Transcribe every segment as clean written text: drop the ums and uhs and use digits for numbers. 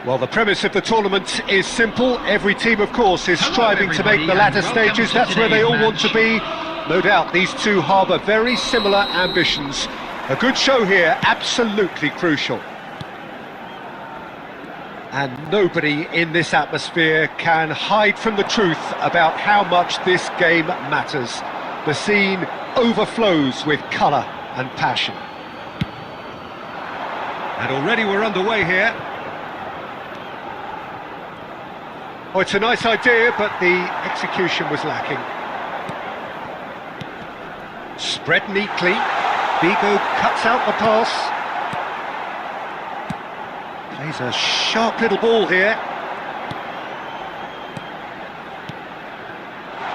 Well, the premise of the tournament is simple. Every team, of course, is striving to make the latter stages. That's where they all want to be. No doubt these two harbour very similar ambitions. A good show here, absolutely crucial. And nobody in this atmosphere can hide from the truth about how much this game matters. The scene overflows with colour and passion. And already we're underway here. Oh, it's a nice idea, but the execution was lacking. Spread neatly. Vigo cuts out the pass. Plays a sharp little ball here.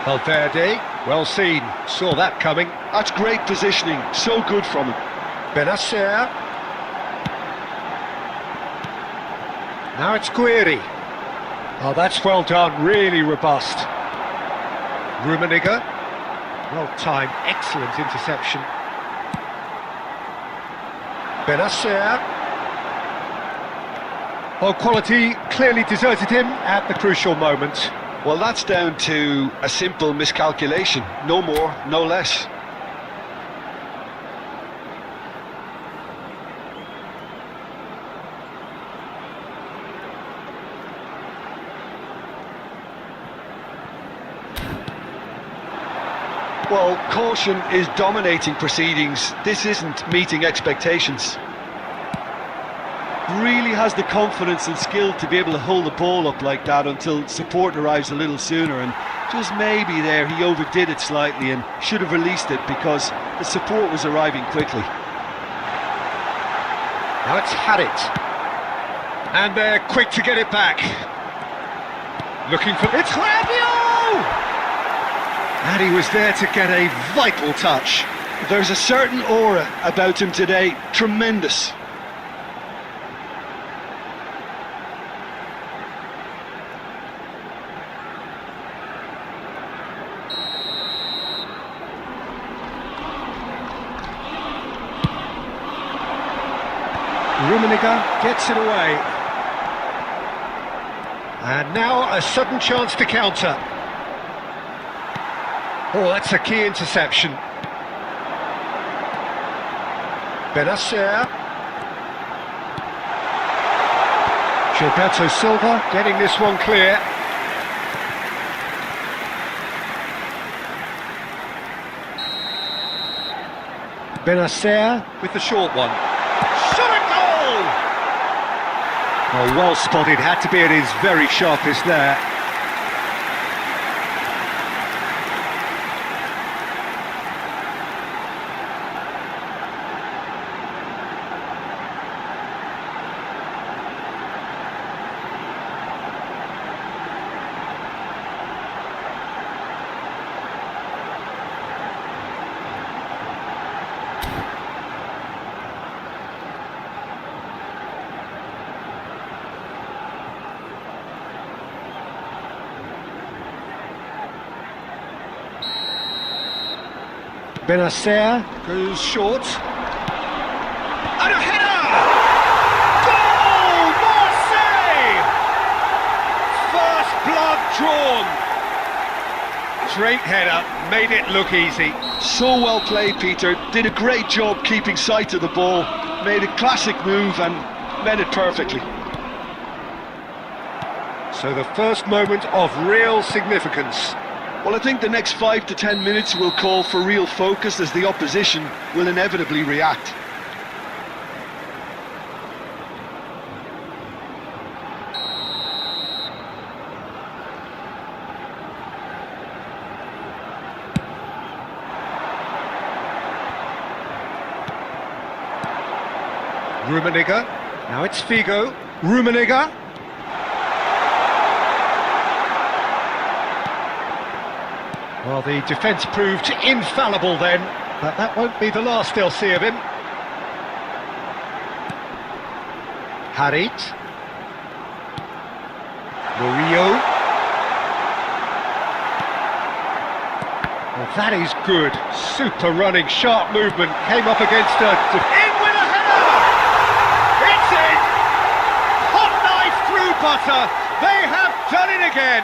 Valverde, well seen, saw that coming. That's great positioning, so good from him. Benacer. Now it's Guiri. Oh, that's well done, really robust. Rummenigge. Well timed, excellent interception. Benacer. Well, quality clearly deserted him at the crucial moment. Well, that's down to a simple miscalculation. No more, no less. Well, caution is dominating proceedings. This isn't meeting expectations. Really has the confidence and skill to be able to hold the ball up like that until support arrives a little sooner, and just maybe there he overdid it slightly and should have released it because the support was arriving quickly. Now it's Harit. And they're quick to get it back. Looking for... It's Rabiot! And he was there to get a vital touch. There's a certain aura about him today, tremendous. Rummenigge gets it away. And now a sudden chance to counter. Oh, that's a key interception. Benacer. Gilberto Silva getting this one clear. Benacer with the short one. Shot a goal! Oh, well spotted, had to be at his very sharpest there. Benacer goes short. And a header! Goal! Marseille! First blood drawn. Great header, made it look easy. So well played, Peter. Did a great job keeping sight of the ball. Made a classic move and met it perfectly. So the first moment of real significance. Well, I think the next 5 to 10 minutes will call for real focus as the opposition will inevitably react. Rummenigge. Now it's Figo. Rummenigge. Well, the defence proved infallible then, but that won't be the last they'll see of him. Harit. Murillo. Well, that is good. Super running, sharp movement. Came up against a... In with a header! It's in! Hot knife through Morata, they have done it again!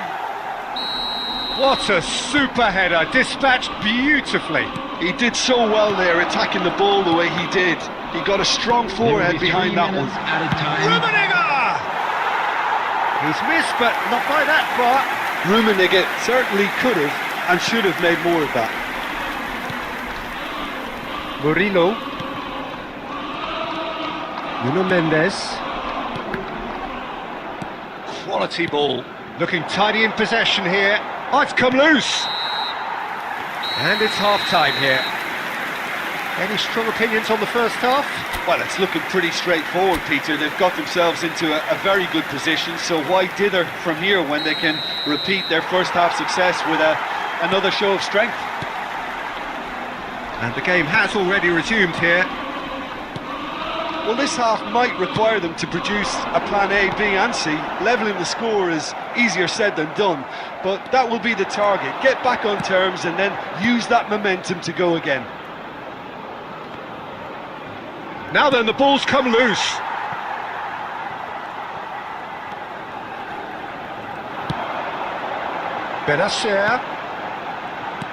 What a super header, dispatched beautifully. He did so well there, attacking the ball the way he did. He got a strong forehead behind that one. Rummenigge! He's missed, but not by that far. Rummenigge certainly could have and should have made more of that. Murillo. Nuno Mendes. Quality ball. Looking tidy in possession here. Oh, it's come loose. And it's half-time here. Any strong opinions on the first half? Well, it's looking pretty straightforward, Peter. They've got themselves into a very good position, so why dither from here when they can repeat their first half success with another show of strength? And the game has already resumed here. Well, this half might require them to produce a plan A, B and C. Levelling the score is easier said than done, but that will be the target. Get back on terms and then use that momentum to go again. Now then, the ball's come loose. Benacer.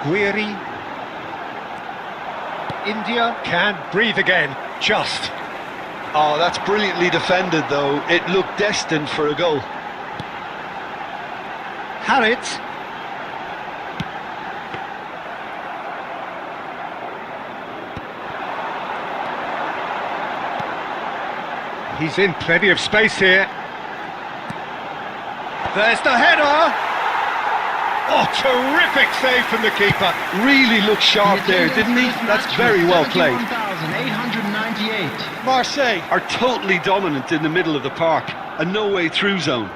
Guiri. India can breathe again, just. Oh, that's brilliantly defended though. It looked destined for a goal. Harit. He's in plenty of space here. There's the header! Oh, terrific save from the keeper. Really looked sharp there, didn't he? That's very well played. 898. Marseille are totally dominant in the middle of the park. A no-way through zone.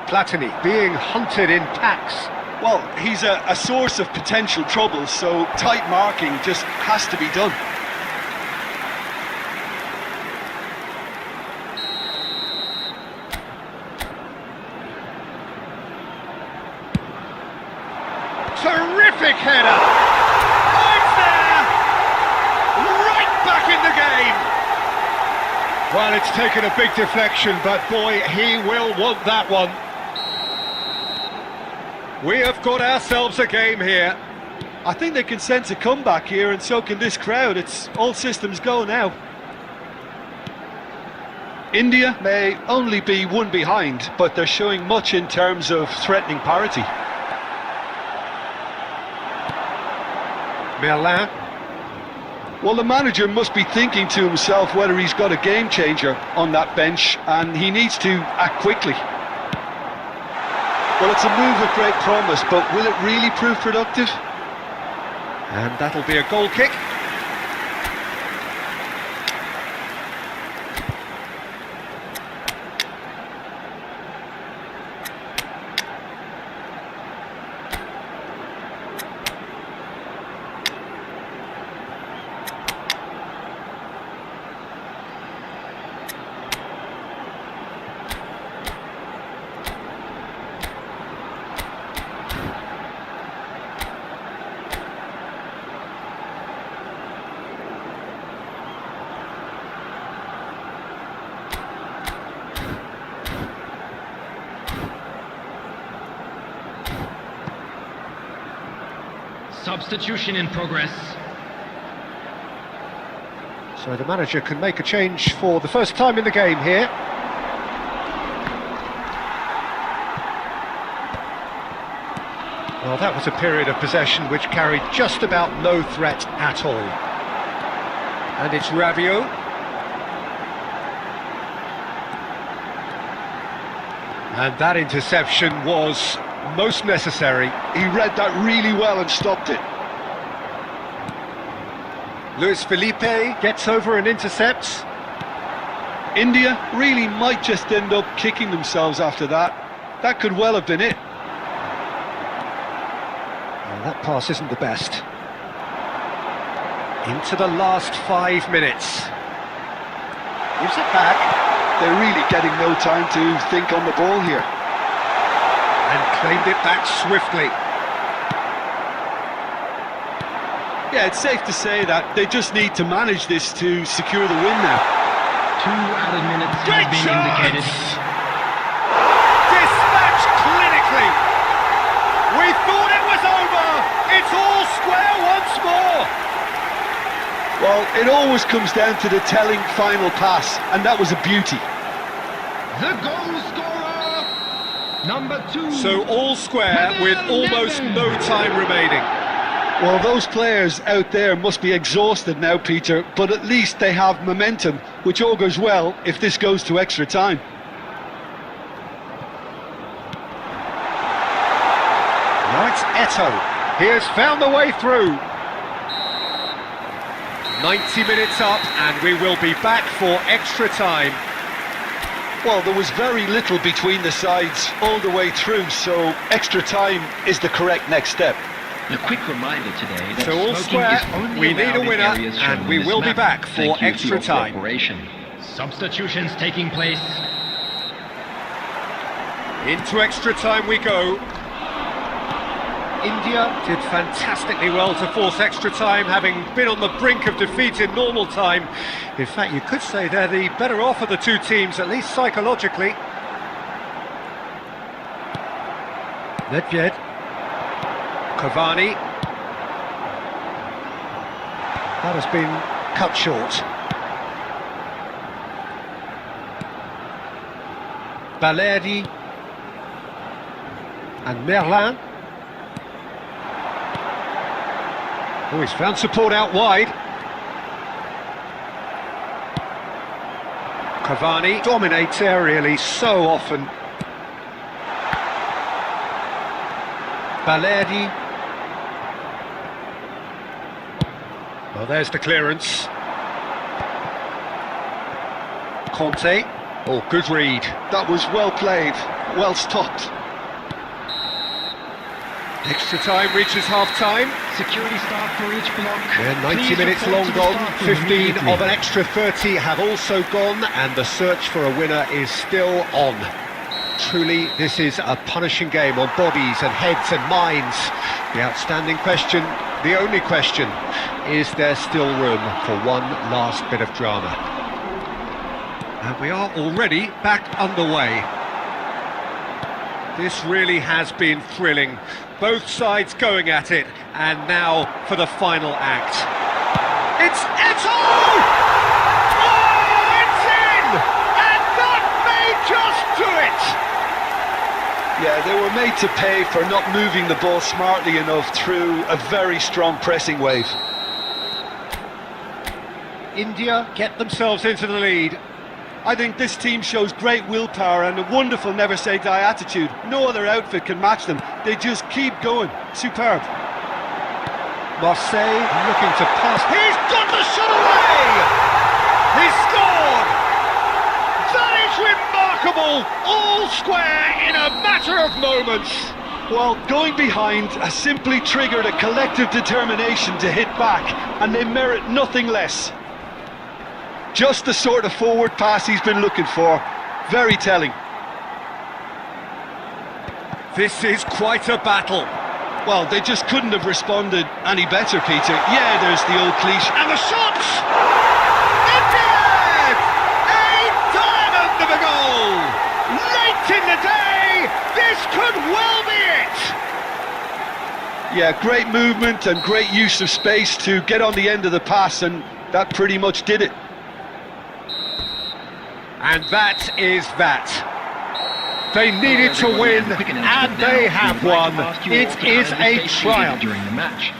Platini being hunted in packs. Well, he's a source of potential trouble, so tight marking just has to be done. Terrific header! Right there! Right back in the game! Well, it's taken a big deflection, but boy, he will want that one. We have got ourselves a game here. I think they can sense a comeback here, and so can this crowd. It's all systems go now. India may only be one behind, but they're showing much in terms of threatening parity. Merlin. Well, the manager must be thinking to himself whether he's got a game changer on that bench, and he needs to act quickly. Well, it's a move of great promise, but will it really prove productive? And that'll be a goal kick. Substitution in progress. So the manager can make a change for the first time in the game here. Well, that was a period of possession which carried just about no threat at all. And it's Rabiot. And that interception was most necessary. He read that really well and stopped it. Luis Felipe gets over and intercepts. India really might just end up kicking themselves after that. That could well have been it. Well, that pass isn't the best. Into the last 5 minutes. Gives it back. They're really getting no time to think on the ball here. And claimed it back swiftly. Yeah, it's safe to say that they just need to manage this to secure the win now. 2 added minutes Great have been chance! indicated. Dispatched clinically. We thought it was over. It's all square once more. Well, it always comes down to the telling final pass, and that was a beauty. The goal scorer, number 2. So all square with almost no time remaining. Well, those players out there must be exhausted now, Peter, but at least they have momentum, which augurs well if this goes to extra time. Now it's Eto'o. He has found the way through. 90 minutes up and we will be back for extra time. Well, there was very little between the sides all the way through, so extra time is the correct next step. A quick reminder today that So all smoking square, is only we need a allowed in winner, areas shown and on we this will be map. back for Thank you extra your time. cooperation. Substitutions taking place. Into extra time we go. India did fantastically well to force extra time, having been on the brink of defeat in normal time. In fact, you could say they're the better off of the two teams, at least psychologically. Nedved. Cavani. That has been cut short. Balerdi. And Merlin. Oh, he's found support out wide. Cavani dominates aerially so often. Balerdi. Well, there's the clearance. Conte. Oh, good read. That was well played, well stopped. Extra time reaches half-time. Security staff for each block. And 90 Please minutes report long to the gone, staff room 15 immediately. of an extra 30 have also gone, and the search for a winner is still on. Truly, this is a punishing game on bodies and heads and minds. The outstanding question, the only question, is there still room for one last bit of drama? And we are already back underway. This really has been thrilling. Both sides going at it, and now for the final act. It's Eto'o! Oh, it's in! And that may just do it! Yeah, they were made to pay for not moving the ball smartly enough through a very strong pressing wave. India get themselves into the lead. I think this team shows great willpower and a wonderful never-say-die attitude. No other outfit can match them. They just keep going. Superb. Marseille looking to pass. He's got the shot away! He scored! That is remarkable! All square in a matter of moments. Well, going behind has simply triggered a collective determination to hit back, and they merit nothing less. Just the sort of forward pass he's been looking for. Very telling. This is quite a battle. Well, they just couldn't have responded any better, Peter. Yeah, there's the old cliche. And the shots! India! A diamond of a goal! Late in the day, this could well be it! Yeah, great movement and great use of space to get on the end of the pass, and that pretty much did it. And that is that. They needed to win, and they have won. It is a triumph. During the match.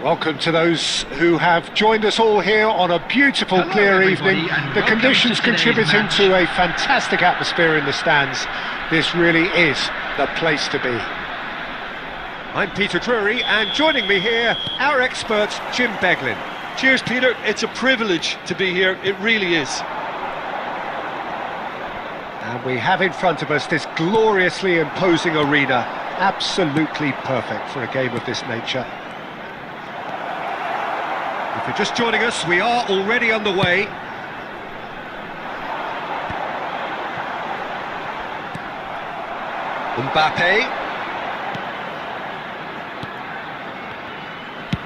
Welcome to those who have joined us all here on a beautiful, Hello, clear everybody, evening. and The welcome conditions to today's contributing match. to a fantastic atmosphere in the stands. This really is the place to be. I'm Peter Drury, and joining me here, our expert, Jim Beglin. Cheers, Peter. It's a privilege to be here. It really is. And we have in front of us this gloriously imposing arena, absolutely perfect for a game of this nature. If you're just joining us, we are already underway. Mbappe.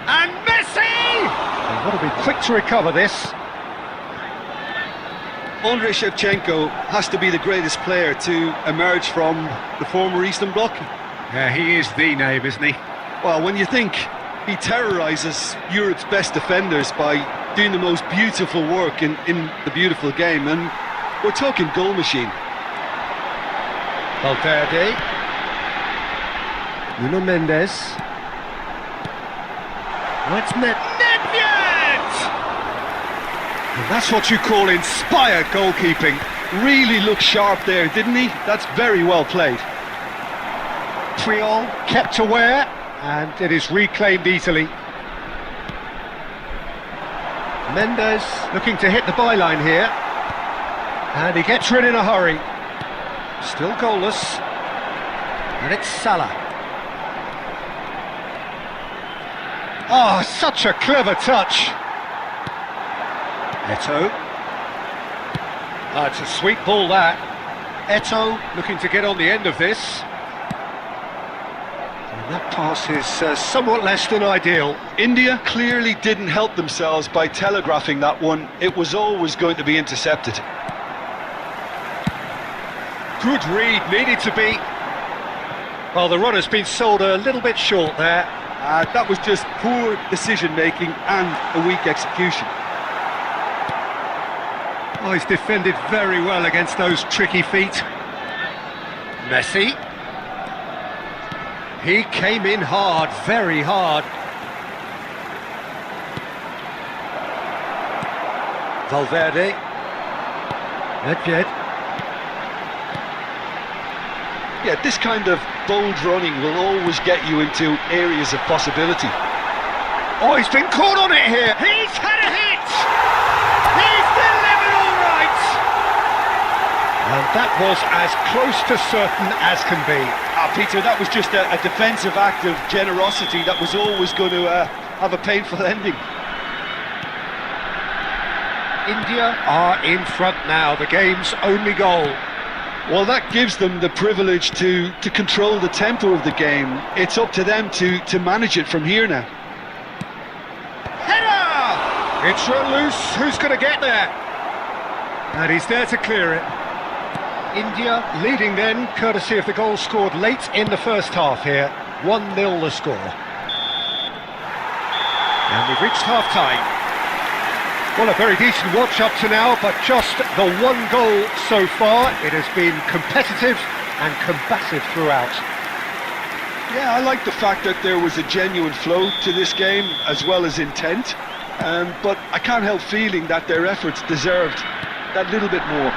And Messi! They've got to be quick to recover this. Andrei Shevchenko has to be the greatest player to emerge from the former Eastern Bloc. Yeah, he is the name, isn't he? Well, when you think he terrorises Europe's best defenders by doing the most beautiful work in the beautiful game, and we're talking goal machine. Valverde. Nuno Mendes. It's Nedved! And that's what you call inspired goalkeeping. Really looked sharp there, didn't he? That's very well played. Puyol kept aware, and it is reclaimed easily. Mendes looking to hit the byline here, and he gets rid in a hurry. Still goalless, and it's Salah. Oh, such a clever touch. Eto'o. Oh, it's a sweet ball, that. Eto'o looking to get on the end of this. And that pass is somewhat less than ideal. India clearly didn't help themselves by telegraphing that one. It was always going to be intercepted. Good read, needed to be. Well, the runner's been sold a little bit short there. That was just poor decision-making and a weak execution. Oh, he's defended very well against those tricky feet. Messi. He came in hard, very hard. Valverde. Nedved. Yeah, this kind of bold running will always get you into areas of possibility. Oh, he's been caught on it here. He's had a hit. He's delivered all right. And that was as close to certain as can be. Peter, that was just a defensive act of generosity that was always going to have a painful ending. India are in front now, the game's only goal. Well, that gives them the privilege to control the tempo of the game. It's up to them to manage it from here now. Header! It's run loose, who's going to get there? And he's there to clear it. India leading then, courtesy of the goal scored late in the first half here. 1-0 the score. And we've reached half-time. Well, a very decent watch up to now, but just the one goal so far. It has been competitive and combative throughout. Yeah, I like the fact that there was a genuine flow to this game, as well as intent. But I can't help feeling that their efforts deserved that little bit more.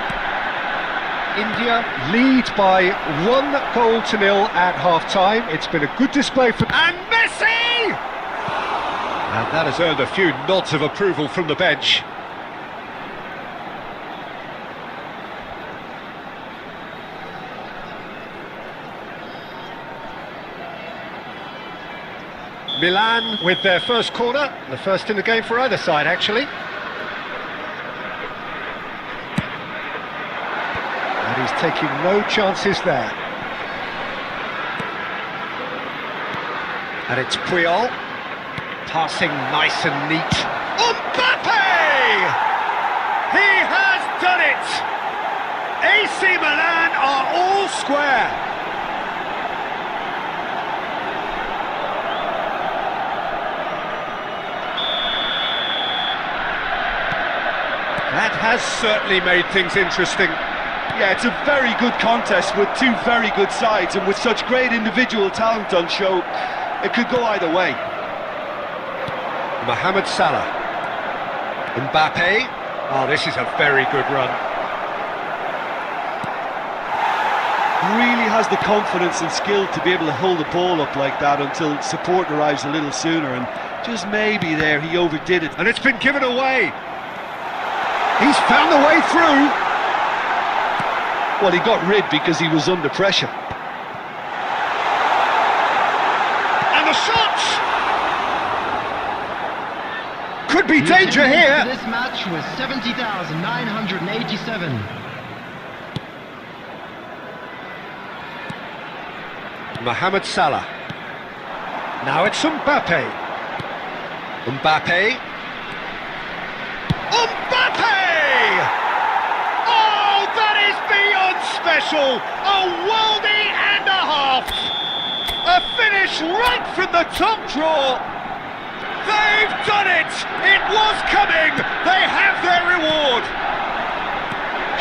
India lead by 1-0 at half-time. It's been a good display for... And Messi! And that has earned a few nods of approval from the bench. Milan with their first corner, the first in the game for either side actually. And he's taking no chances there. And it's Puyol. Passing nice and neat. Mbappe! He has done it! AC Milan are all square. That has certainly made things interesting. Yeah, it's a very good contest with two very good sides, and with such great individual talent on show, it could go either way. Mohamed Salah. Mbappe. Oh, this is a very good run. Really has the confidence and skill to be able to hold the ball up like that until support arrives a little sooner, and just maybe there he overdid it. And it's been given away. He's found the way through. Well, he got rid because he was under pressure. And the shots! Could be danger here. This match was 70,987. Mohamed Salah. Now it's Mbappe. Mbappe. Mbappe! Oh, that is beyond special! A worldie and a half! A finish right from the top draw! They've done it! It was coming! They have their reward!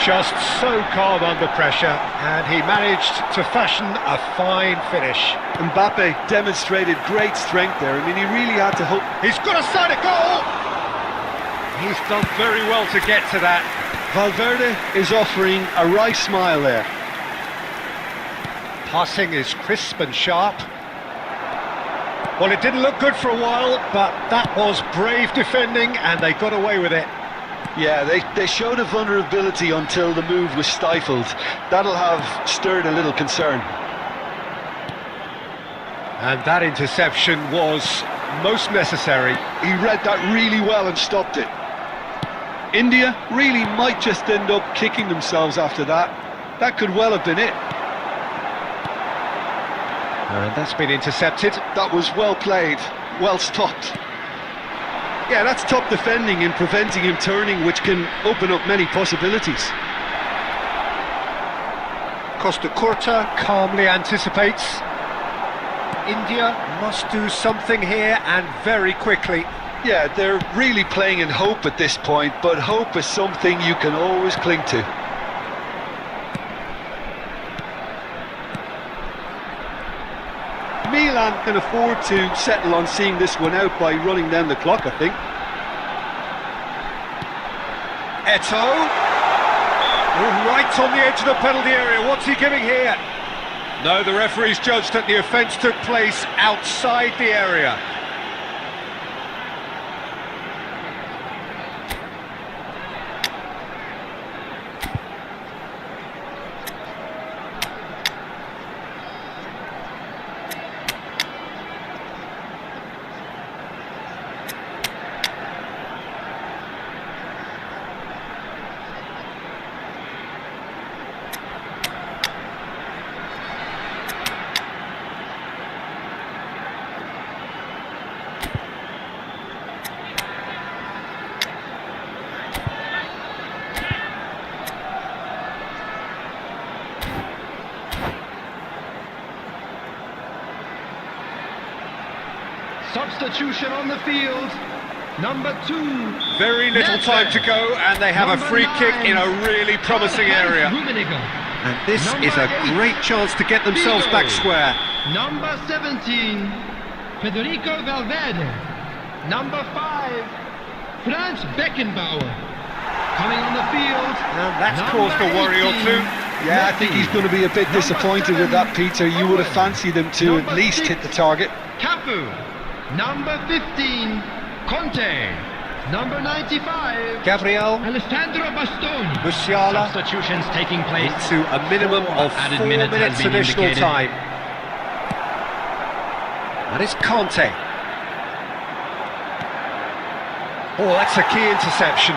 Just so calm under pressure, and he managed to fashion a fine finish. Mbappe demonstrated great strength there. I mean, he really had to hope. He's got a side of goal! He's done very well to get to that. Valverde is offering a wry smile there. Passing is crisp and sharp. Well, it didn't look good for a while, but that was brave defending, and they got away with it. Yeah, they showed a vulnerability until the move was stifled. That'll have stirred a little concern. And that interception was most necessary. He read that really well and stopped it. India really might just end up kicking themselves after that. That could well have been it. And that's been intercepted. That was well played, well stopped. Yeah, that's top defending in preventing him turning, which can open up many possibilities. Costa Curta calmly anticipates. India must do something here, and very quickly. Yeah, they're really playing in hope at this point, but hope is something you can always cling to. Milan can afford to settle on seeing this one out by running down the clock, I think. Eto'o. Right on the edge of the penalty area. What's he giving here? No, the referee's judged that the offence took place outside the area. Substitution on the field. Number 2. Very little time to go, and they have a free kick in a really promising area. And this is a great chance to get themselves back square. Number 17, Federico Valverde. Number 5, Franz Beckenbauer. Coming on the field. And that's caused a worry or two. Yeah, I think he's going to be a bit disappointed with that, Peter. You would have fancied him to at least hit the target. Cafu. Number 15, Conte. Number 95, Gabriel Alessandro Bastoni. Musiala Substitutions taking place. into a minimum of 4 minutes additional time. And it's Conte. Oh, that's a key interception.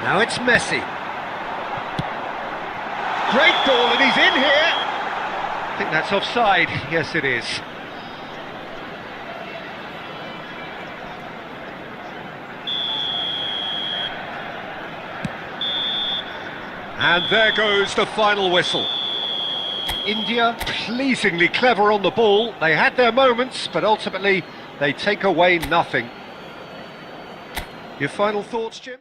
Now it's Messi. Great ball, and he's in here. I think that's offside. Yes, it is. And there goes the final whistle. India pleasingly clever on the ball. They had their moments, but ultimately they take away nothing. Your final thoughts, Jim?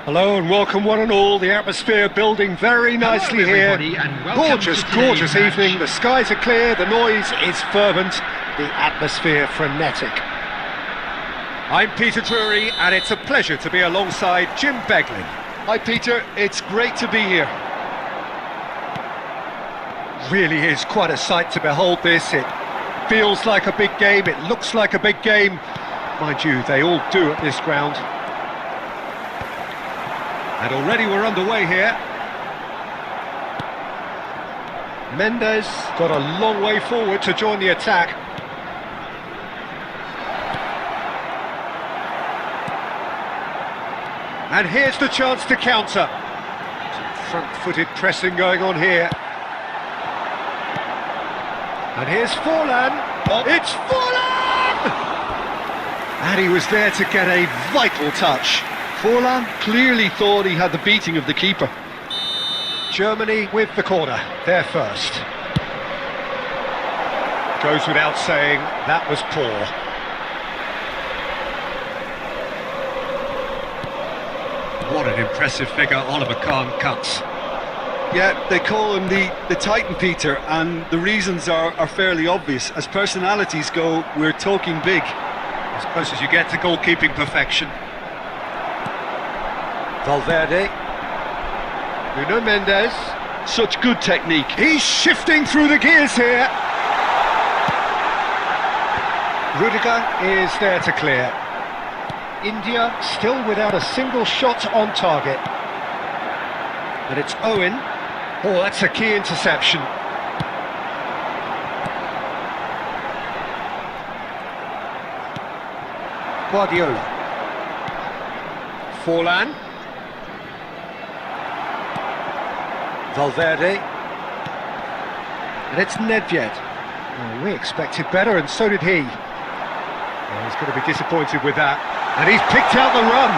Hello and welcome one and all. The atmosphere building very nicely here. Gorgeous, gorgeous evening. The skies are clear, the noise is fervent, the atmosphere frenetic. I'm Peter Drury and it's a pleasure to be alongside Jim Beglin. Hi Peter, it's great to be here. Really is quite a sight to behold this. It feels like a big game, it looks like a big game. Mind you, they all do at this ground. And already we're underway here. Mendes got a long way forward to join the attack. And here's the chance to counter. Some front-footed pressing going on here. And here's Forlan. Oh. It's Forlan! And he was there to get a vital touch. Forlan clearly thought he had the beating of the keeper. Germany with the corner, they're first. Goes without saying, that was poor. What an impressive figure Oliver Kahn cuts. Yeah, they call him the Titan, Peter, and the reasons are fairly obvious. As personalities go, we're talking big. As close as you get to goalkeeping perfection. Valverde. Nuno Mendes. Such good technique. He's shifting through the gears here. Rudiger is there to clear. India still without a single shot on target. And it's Owen. Oh, that's a key interception. Guardiola. Forlan. Valverde. And it's Nedved. Oh, we expected better, and so did he. Oh, he's going to be disappointed with that. And he's picked out the run.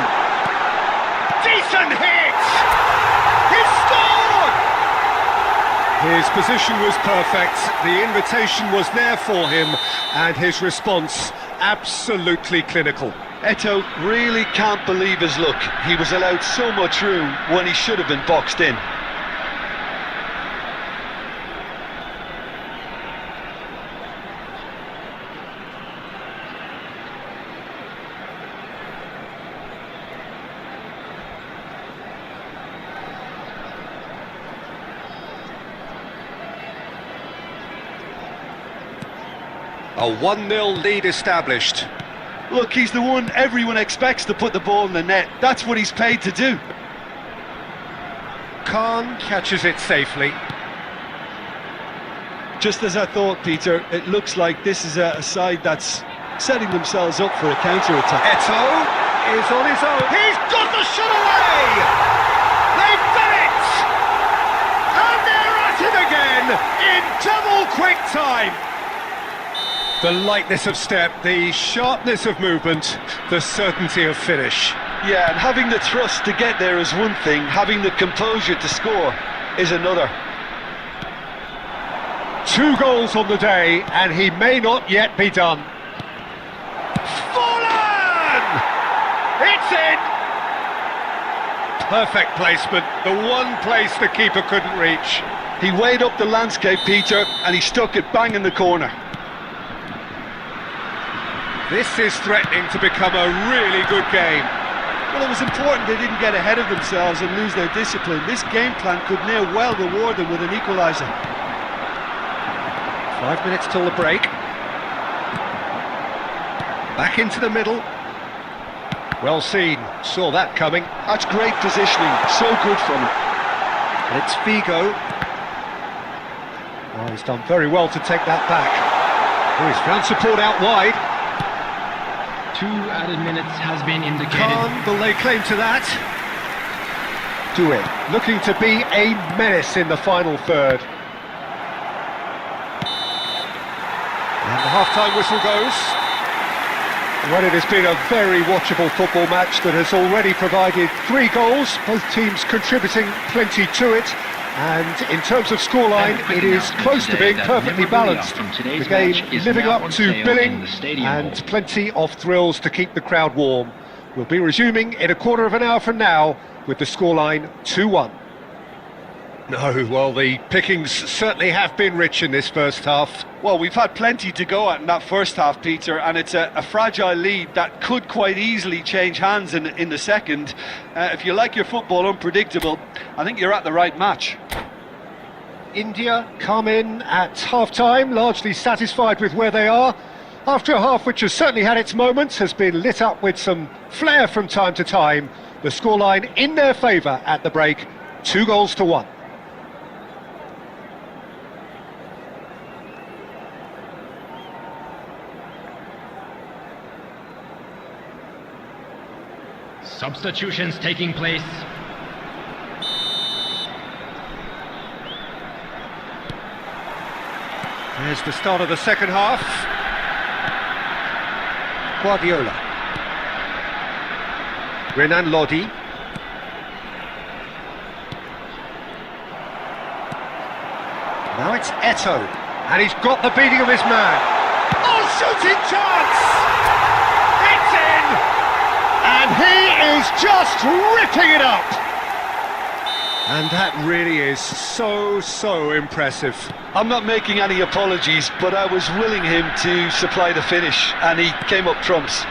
Decent hit! He scored! His position was perfect. The invitation was there for him, and his response absolutely clinical. Eto'o really can't believe his luck. He was allowed so much room when he should have been boxed in. A 1-0 lead established. Look, he's the one everyone expects to put the ball in the net. That's what he's paid to do. Kahn catches it safely. Just as I thought, Peter, it looks like this is a side that's setting themselves up for a counter-attack. Eto'o is on his own. He's got the shot away! They've done it! And they're at it again in double quick time. The lightness of step, the sharpness of movement, the certainty of finish. Yeah, and having the thrust to get there is one thing, having the composure to score is another. 2 goals on the day, and he may not yet be done. Forlan! It's in! Perfect placement, the one place the keeper couldn't reach. He weighed up the landscape, Peter, and he stuck it bang in the corner. This is threatening to become a really good game. Well, it was important they didn't get ahead of themselves and lose their discipline. This game plan could near well reward them with an equaliser. 5 minutes till the break. Back into the middle. Well seen, saw that coming. That's great positioning, so good from him. And it's Figo. Oh, he's done very well to take that back. Oh, he's found support out wide. 2 added minutes has been indicated. Kahn will lay claim to that. Do it. Looking to be a menace in the final third. And the half-time whistle goes. Well, it has been a very watchable football match that has already provided 3 goals, both teams contributing plenty to it. And in terms of scoreline, it is close to being perfectly balanced. The game living up to billing and plenty of thrills to keep the crowd warm. We'll be resuming in a quarter of an hour from now with the scoreline 2-1. No, well, the pickings certainly have been rich in this first half. Well, we've had plenty to go at in that first half, Peter, and it's a fragile lead that could quite easily change hands in the second. If you like your football unpredictable, I think you're at the right match. India come in at half-time, largely satisfied with where they are. After a half which has certainly had its moments, has been lit up with some flair from time to time. The scoreline in their favour at the break, 2-1. Substitutions taking place. There's the start of the second half. Guardiola. Renan Lodi. Now it's Eto'o, and he's got the beating of his man. Oh, shooting chance! It's in! And he is just ripping it up! And that really is so impressive. I'm not making any apologies, but I was willing him to supply the finish, and he came up trumps.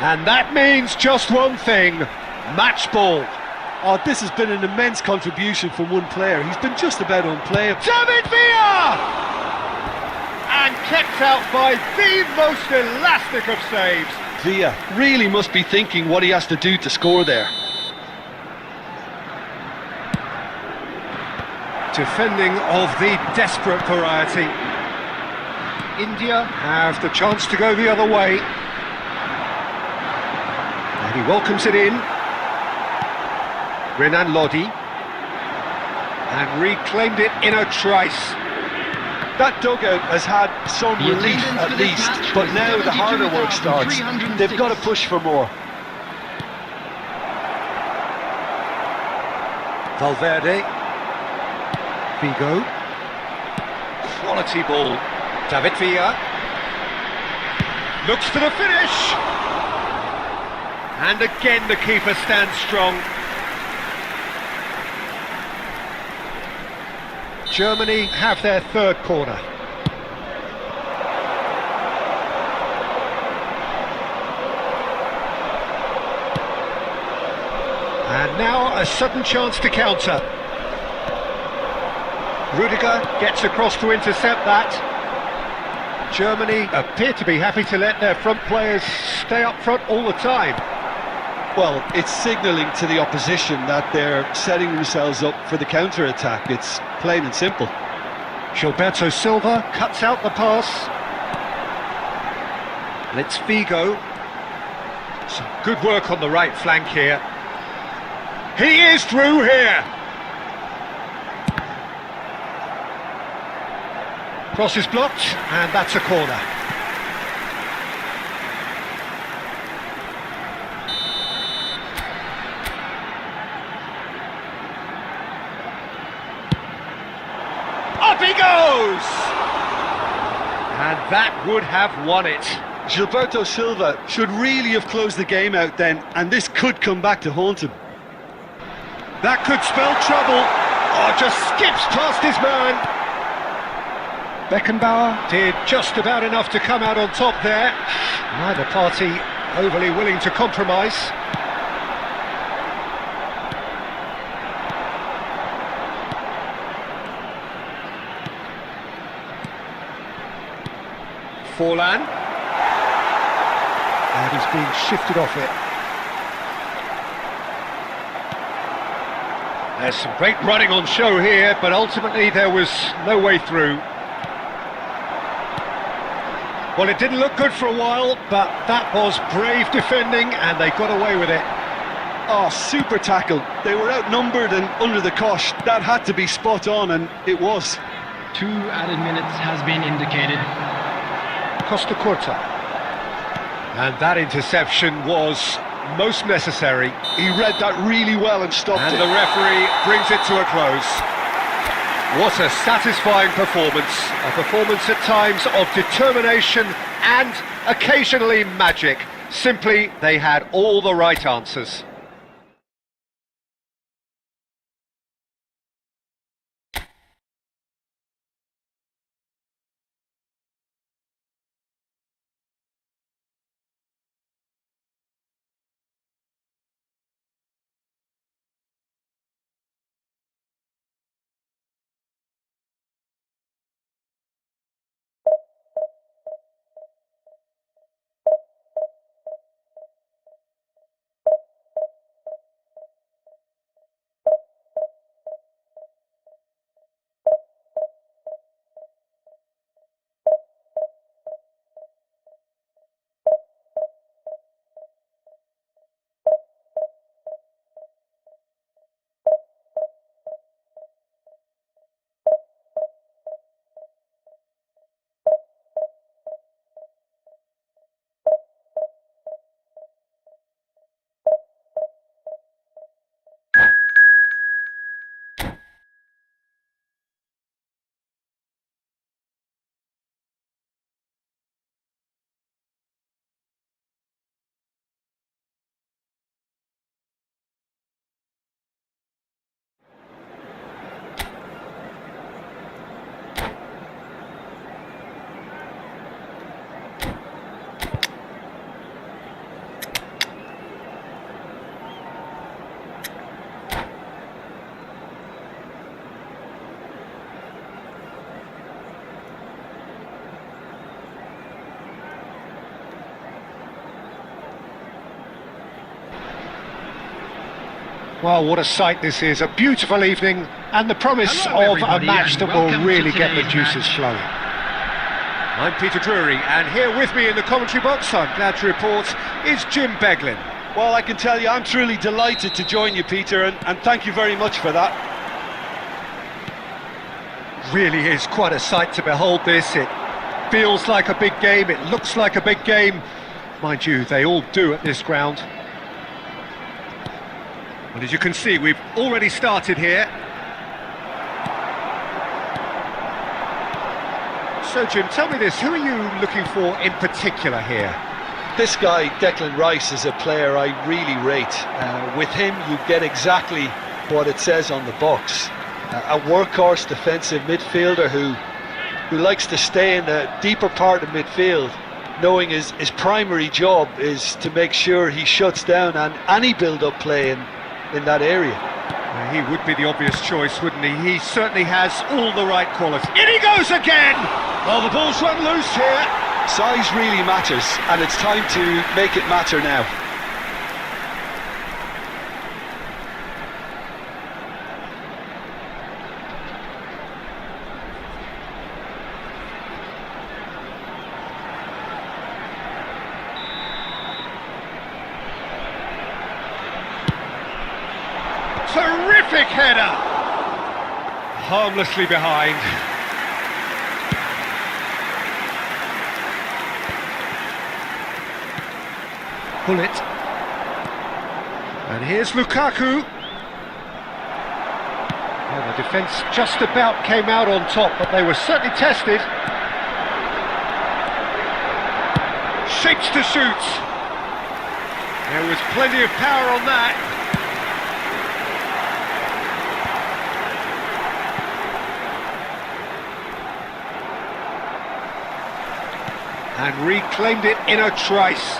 And that means just one thing, match ball. Oh, this has been an immense contribution from one player. He's been just about unplayable. David Villa! And kept out by the most elastic of saves. Villa really must be thinking what he has to do to score there. Defending of the desperate variety. India have the chance to go the other way. And he welcomes it in. Renan Lodi. And reclaimed it in a trice. That dugout has had some The relief attendance at for this least, match but was now the harder work starts. 32,306. They've got to push for more. Valverde. Figo. Quality ball. David Villa. Looks for the finish. And again the keeper stands strong. Germany have their third corner. And now a sudden chance to counter. Rudiger gets across to intercept that. Germany appear to be happy to let their front players stay up front all the time. Well, it's signalling to the opposition that they're setting themselves up for the counter-attack. It's plain and simple. Gilberto Silva cuts out the pass. And it's Figo. Some good work on the right flank here. He is through here. Cross is blocked, and that's a corner. Up he goes! And that would have won it. Gilberto Silva should really have closed the game out then, and this could come back to haunt him. That could spell trouble. Oh, just skips past his man. Beckenbauer did just about enough to come out on top there. Neither party overly willing to compromise. Forlan. And he's being shifted off it. There's some great running on show here, but ultimately there was no way through. Well, it didn't look good for a while, but that was brave defending, and they got away with it. Oh, super tackle. They were outnumbered and under the cosh. That had to be spot on, and it was. 2 added minutes has been indicated. Costa Curta. And that interception was most necessary. He read that really well and stopped And it. the referee brings it to a close. What a satisfying performance. A performance at times of determination and occasionally magic. Simply, they had all the right answers. Well, what a sight this is, a beautiful evening, and the promise Hello, of a everybody, match and that will welcome to really get the today's juices match. flowing. I'm Peter Drury, and here with me in the commentary box, I'm glad to report, is Jim Beglin. Well, I can tell you, I'm truly delighted to join you, Peter, and thank you very much for that. Really is quite a sight to behold this. It feels like a big game, it looks like a big game. Mind you, they all do at this ground. Well, as you can see, we've already started here. So, Jim, tell me this, who are you looking for in particular here? This guy, Declan Rice, is a player I really rate. With him, you get exactly what it says on the box. A workhorse defensive midfielder who likes to stay in the deeper part of midfield, knowing his primary job is to make sure he shuts down any build-up play in that area. He would be the obvious choice, wouldn't he? He certainly has all the right qualities. In he goes again! Well, the ball's run loose here. Size really matters, and it's time to make it matter now. Terrific header! Harmlessly behind. Pull it. And here's Lukaku. Well, the defence just about came out on top, but they were certainly tested. Shapes to shoot. There was plenty of power on that. And reclaimed it in a trice.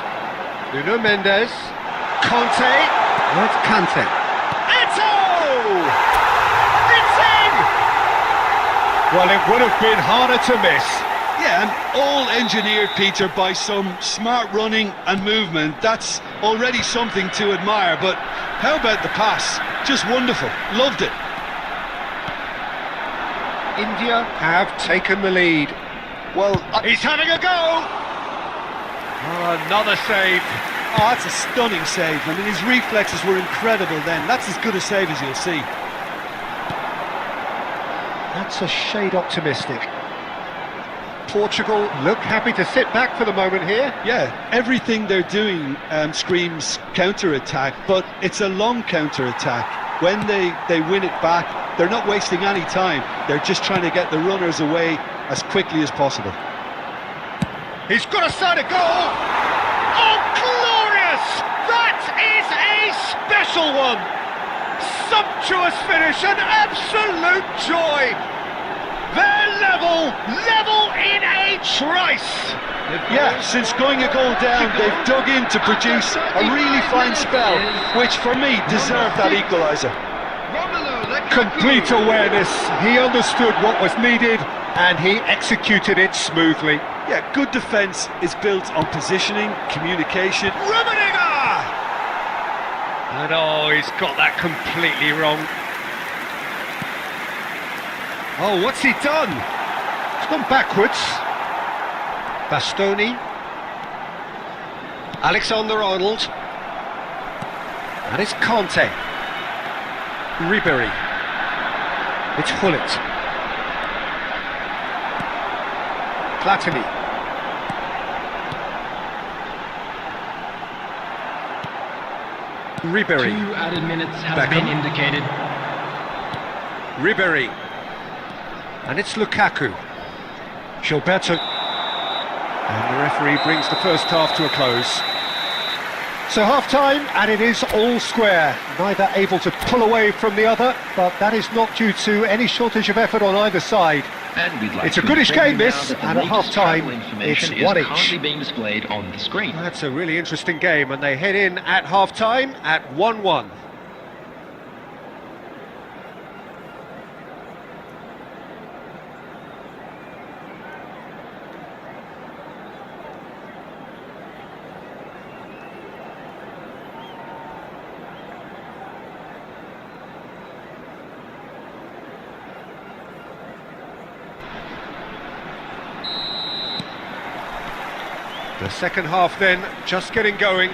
Nuno Mendes, Conte, that's Conte. Eto'o! It's in! Well, it would have been harder to miss. Yeah, and all engineered, Peter, by some smart running and movement. That's already something to admire, but how about the pass? Just wonderful, loved it. India have taken the lead. Well, He's having a go! Oh, another save. oh, that's a stunning save. I mean, his reflexes were incredible then. That's as good a save as you'll see. That's a shade optimistic. Portugal look happy to sit back for the moment here. Yeah, everything they're doing screams counter-attack, but it's a long counter-attack. When they win it back, they're not wasting any time. They're just trying to get the runners away as quickly as possible. He's got a side of goal! Oh, glorious! That is a special one! Sumptuous finish, an absolute joy! They're level in a trice! Yeah, since going a goal down, they've dug in to produce a really fine spell, which for me deserved that equaliser. Complete awareness, he understood what was needed and he executed it smoothly. Yeah, good defence is built on positioning, communication. Rummenigge! And oh, he's got that completely wrong. Oh, what's he done? He's gone backwards. Bastoni. Alexander-Arnold. And it's Conte. Ribery. It's Hullet. Platini. Ribery. 2 added minutes has Beckham. been indicated. Ribery. And it's Lukaku. Gilberto. And the referee brings the first half to a close. So half-time, and it is all square. Neither able to pull away from the other, but that is not due to any shortage of effort on either side. And we'd like It's a to goodish inform game, you this, now that the and at latest half-time, travel information it's is 1 each. currently being displayed on the screen. That's a really interesting game, and they head in at half-time at 1-1. The second half then, just getting going.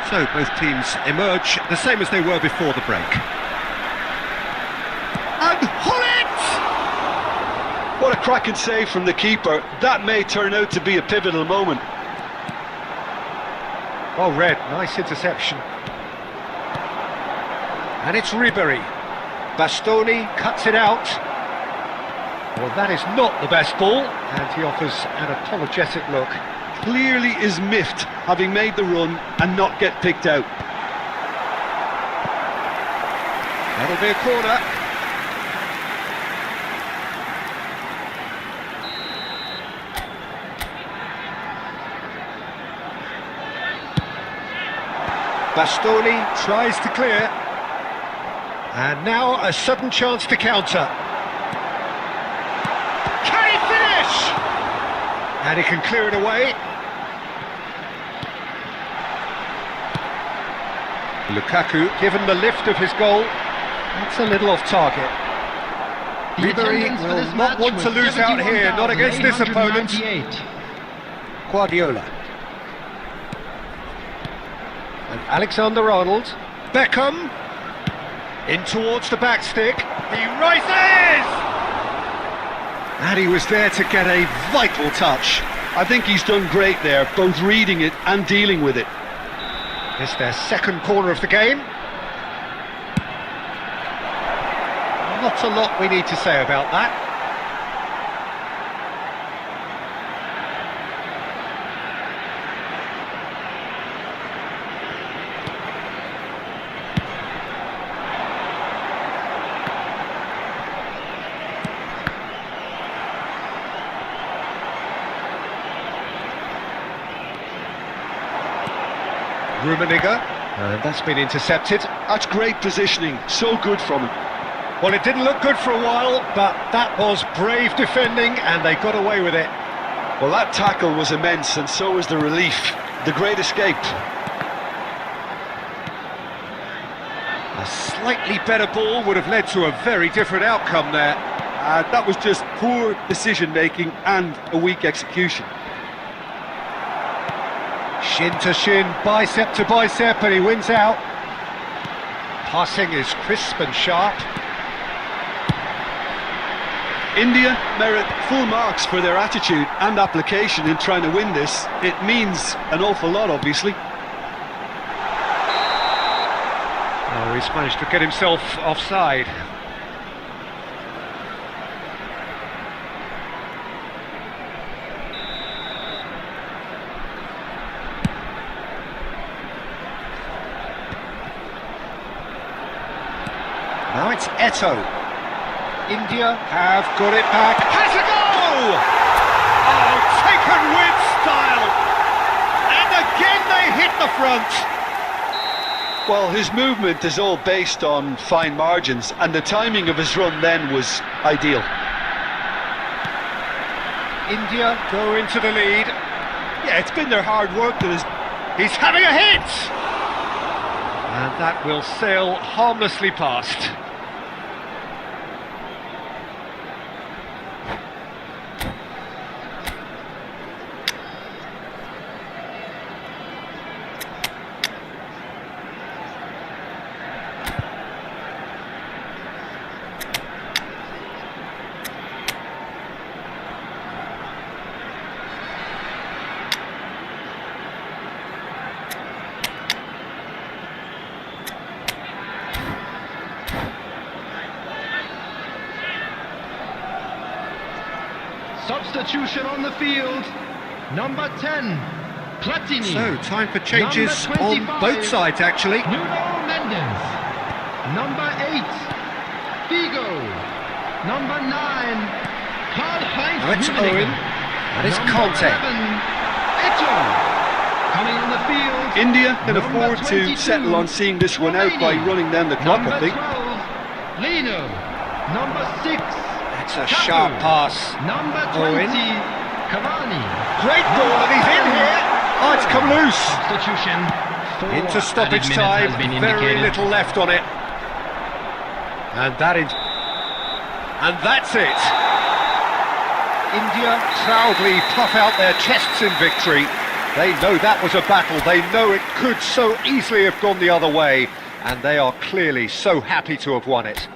So both teams emerge the same as they were before the break. And Hullet! What a cracking save from the keeper. That may turn out to be a pivotal moment. Well read, nice interception. And it's Ribery. Bastoni cuts it out. Well, that is not the best ball, and he offers an apologetic look. Clearly is miffed, having made the run and not get picked out. That'll be a corner. Bastoni tries to clear. And now a sudden chance to counter. Can he finish? And he can clear it away. Lukaku, given the lift of his goal, that's a little off target. Ribery will not want to lose out here, not against this opponent. Guardiola. And Alexander-Arnold. Beckham. In towards the back stick. He rises! And he was there to get a vital touch. I think he's done great there, both reading it and dealing with it. It's their second corner of the game. Not a lot we need to say about that. Rummenigge, and that's been intercepted. That's great positioning, so good from him. Well, it didn't look good for a while, but that was brave defending, and they got away with it. Well, that tackle was immense, and so was the relief. The great escape. A slightly better ball would have led to a very different outcome there. That was just poor decision-making and a weak execution. Shin to shin, bicep to bicep, and he wins out. Passing is crisp and sharp. India merit full marks for their attitude and application in trying to win this. It means an awful lot, obviously. Oh, he's managed to get himself offside. Now it's Eto'o. India have got it back. Has a go! Oh, taken with style! And again they hit the front. Well, his movement is all based on fine margins, and the timing of his run then was ideal. India go into the lead. Yeah, it's been their hard work that has... He's having a hit! And that will sail harmlessly past. Substitution on the field. Number 10, Platini. So, time for changes on both sides, actually. Nuno Mendes. Number 8, Figo. Number 9, Karl-Heinz Now it's Rummenigge. Owen, and it's Number Conte. 11, Eto'o. Coming on the field. India can Number afford to 22, settle on seeing this one out by running down the clock, Number I think. 12, Leno. Number 6, It's a Kaku. sharp pass. Number 20, Owen. Cavani. Great ball, and he's in here. Oh, it's come loose. Substitution. 4 Into stoppage added minutes time, has been very indicated. little left on it. And that is... And that's it. India proudly puff out their chests in victory. They know that was a battle, they know it could so easily have gone the other way, and they are clearly so happy to have won it.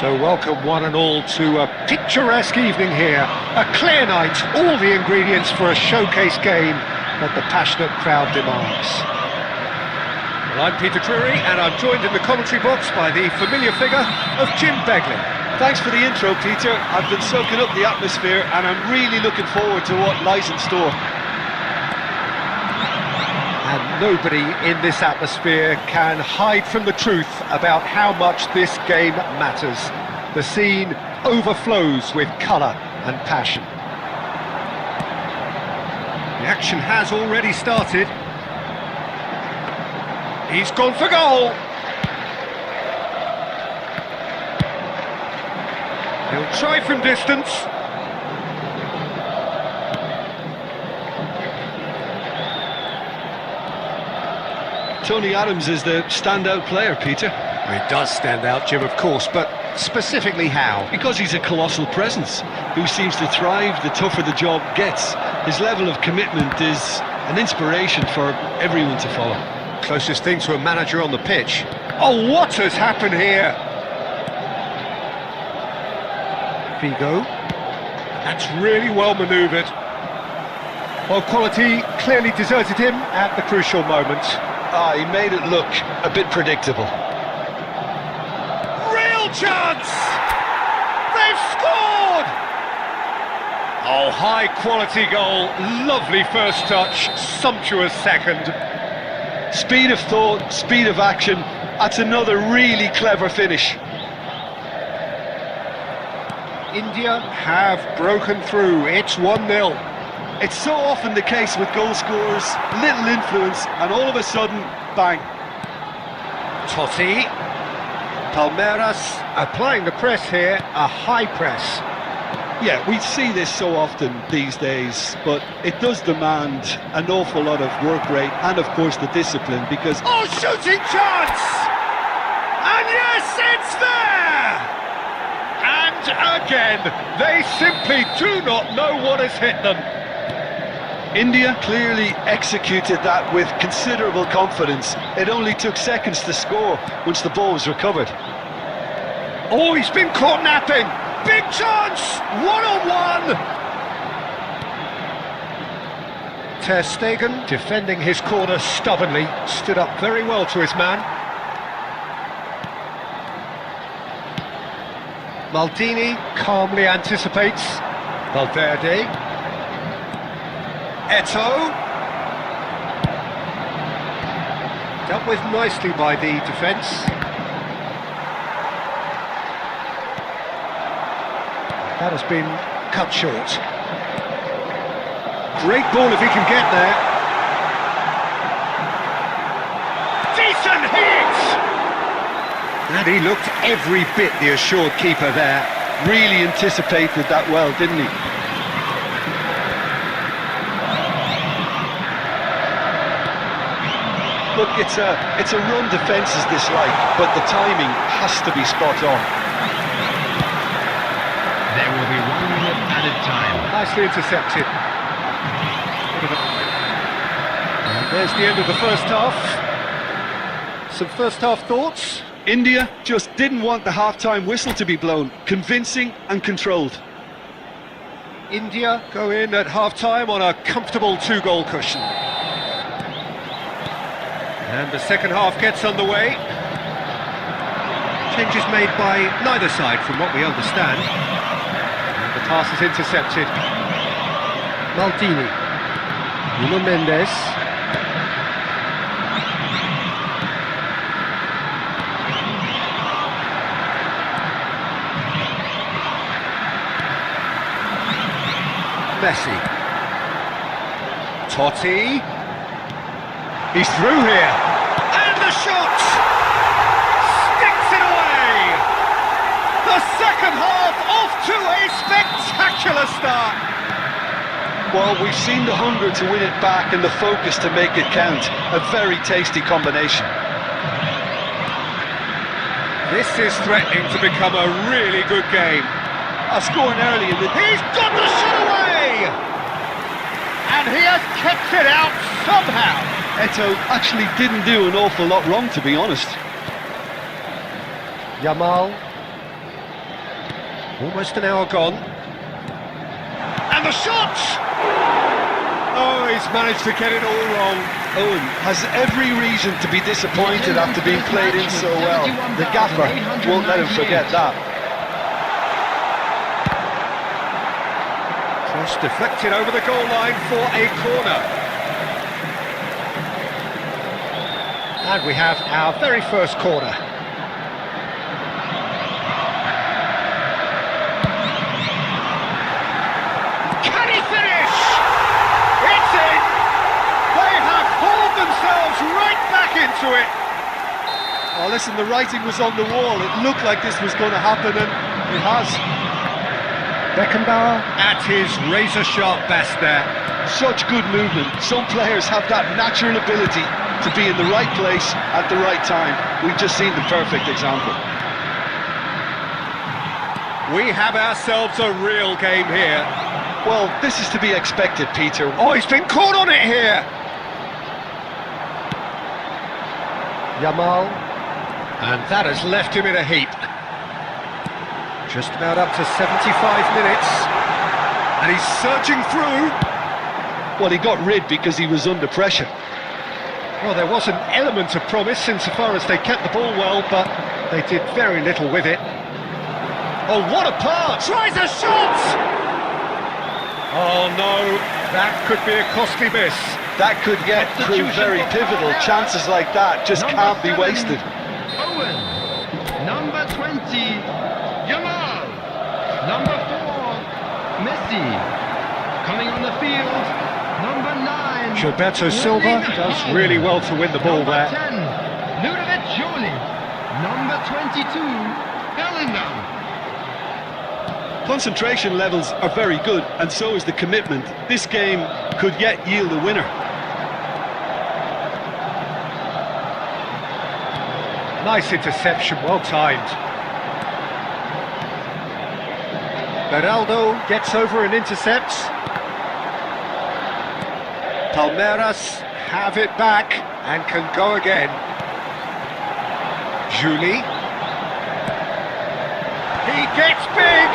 So welcome one and all to a picturesque evening here. A clear night, all the ingredients for a showcase game that the passionate crowd demands. Well, I'm Peter Drury, and I'm joined in the commentary box by the familiar figure of Jim Begley. Thanks for the intro, Peter. I've been soaking up the atmosphere and I'm really looking forward to what lies in store. And nobody in this atmosphere can hide from the truth about how much this game matters. The scene overflows with colour and passion. The action has already started. He's gone for goal. He'll try from distance. Tony Adams is the standout player, Peter. He does stand out, Jim, of course, but specifically how? Because he's a colossal presence who seems to thrive the tougher the job gets. His level of commitment is an inspiration for everyone to follow. Closest thing to a manager on the pitch. Oh, what has happened here? Figo. That's really well manoeuvred. Well, quality clearly deserted him at the crucial moment. He made it look a bit predictable. Real chance! They've scored! Oh, high quality goal, lovely first touch, sumptuous second. Speed of thought, speed of action, that's another really clever finish. India have broken through, it's 1-0. It's so often the case with goal scorers, little influence, and all of a sudden, bang. Totti. Palmeiras applying the press here, a high press. Yeah, we see this so often these days, but it does demand an awful lot of work rate and, of course, the discipline, because... Oh, shooting chance! And yes, it's there! And again, they simply do not know what has hit them. India clearly executed that with considerable confidence. It only took seconds to score once the ball was recovered. Oh, he's been caught napping! Big chance! One-on-one! Ter Stegen, defending his corner stubbornly, stood up very well to his man. Maldini calmly anticipates. Valverde. Eto'o. Dealt with nicely by the defence. That has been cut short. Great ball if he can get there. Decent hit! And he looked every bit the assured keeper there. Really anticipated that well, didn't he? Look, it's a run defence is dislike, but the timing has to be spot on. There will be 1 minute added time. Nicely intercepted. And there's the end of the first half. Some first half thoughts? India just didn't want the half-time whistle to be blown. Convincing and controlled. India go in at half-time on a comfortable 2-goal cushion. And the second half gets underway. Changes made by neither side from what we understand. And the pass is intercepted. Maldini. Nuno Mendes. Messi. Totti. He's through here. And the shot! Sticks it away! The second half off to a spectacular start. Well, we've seen the hunger to win it back and the focus to make it count. A very tasty combination. This is threatening to become a really good game. Scoring early in the... He's got the shot away! And he has kept it out somehow. Eto'o actually didn't do an awful lot wrong, to be honest. Yamal. Almost an hour gone. And the shot! Oh, he's managed to get it all wrong. Owen has every reason to be disappointed after being played in so well. The gaffer won't let him forget that. Cross deflected over the goal line for a corner. And we have our very first corner. Can he finish? It's in! They have hauled themselves right back into it. Oh, listen, the writing was on the wall. It looked like this was going to happen, and it has. Beckenbauer at his razor-sharp best there. Such good movement. Some players have that natural ability to be in the right place at the right time. We've just seen the perfect example. We have ourselves a real game here. Well, this is to be expected, Peter. Oh, he's been caught on it here. Yamal. And that has left him in a heap. Just about up to 75 minutes. And he's surging through. Well, he got rid because he was under pressure. Well, there was an element of promise insofar as they kept the ball well, but they did very little with it. Oh, what a pass! Tries a shot! Oh, no, that could be a costly miss. That could yet prove very pivotal. Chances like that just can't be wasted. Owen. Number 20. Yamal. Number 4. Messi. Coming on the field. Number 9. Gilberto Silva does really well to win the ball Number there. 10. Ludovic Jolie. Number 22. Bellingham. Concentration levels are very good, and so is the commitment. This game could yet yield a winner. Nice interception, well timed. Beraldo gets over and intercepts. Palmeiras have it back and can go again. Julie. He gets big!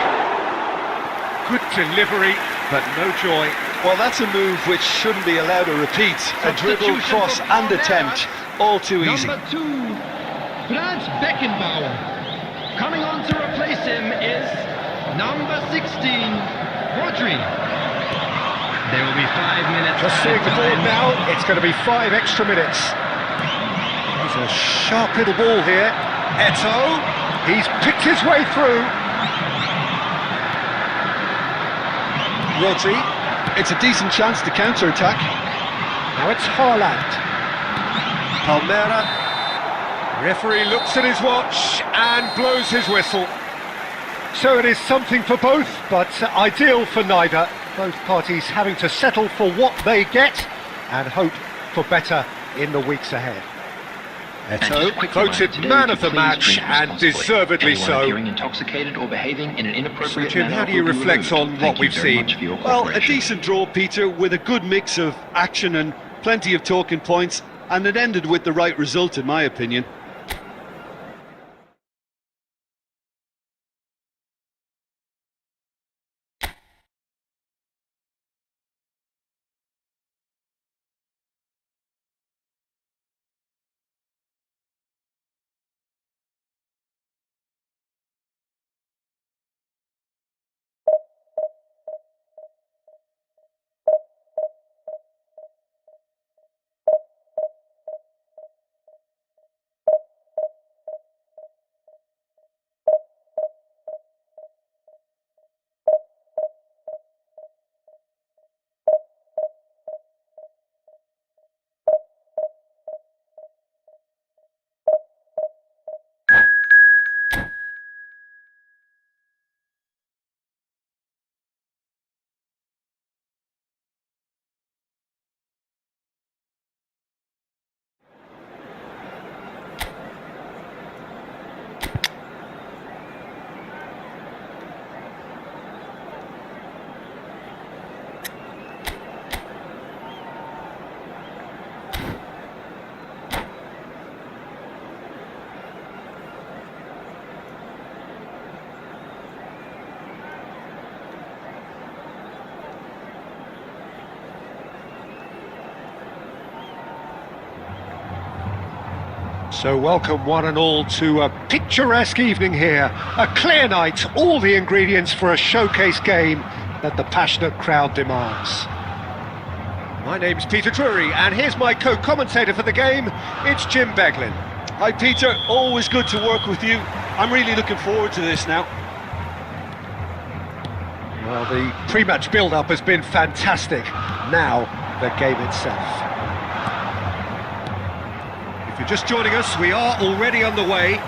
Good delivery, but no joy. Well, that's a move which shouldn't be allowed to repeat. A dribble, cross and attempt, all too easy. Number 2, Franz Beckenbauer. Coming on to replace him is number 16, Rodri. There will be 5 minutes. Just seeing the board now, it's going to be 5 extra minutes. There's a sharp little ball here. Eto'o, he's picked his way through. Rodri. It's a decent chance to counter-attack. Now it's Haaland. Palmera. Referee looks at his watch and blows his whistle. So it is something for both, but ideal for neither. Both parties having to settle for what they get and hope for better in the weeks ahead. Eto voted man of the match, and deservedly so. Intoxicated or behaving in an inappropriate Jim, how do you reflect on what we've seen? Well, a decent draw, Peter, with a good mix of action and plenty of talking points, and it ended with the right result, in my opinion. So welcome one and all to a picturesque evening here. A clear night, all the ingredients for a showcase game that the passionate crowd demands. My name's Peter Drury, and here's my co-commentator for the game, it's Jim Beglin. Hi, Peter. Always good to work with you. I'm really looking forward to this now. Well, the pre-match build-up has been fantastic. Now, the game itself. If you're just joining us, we are already on the way.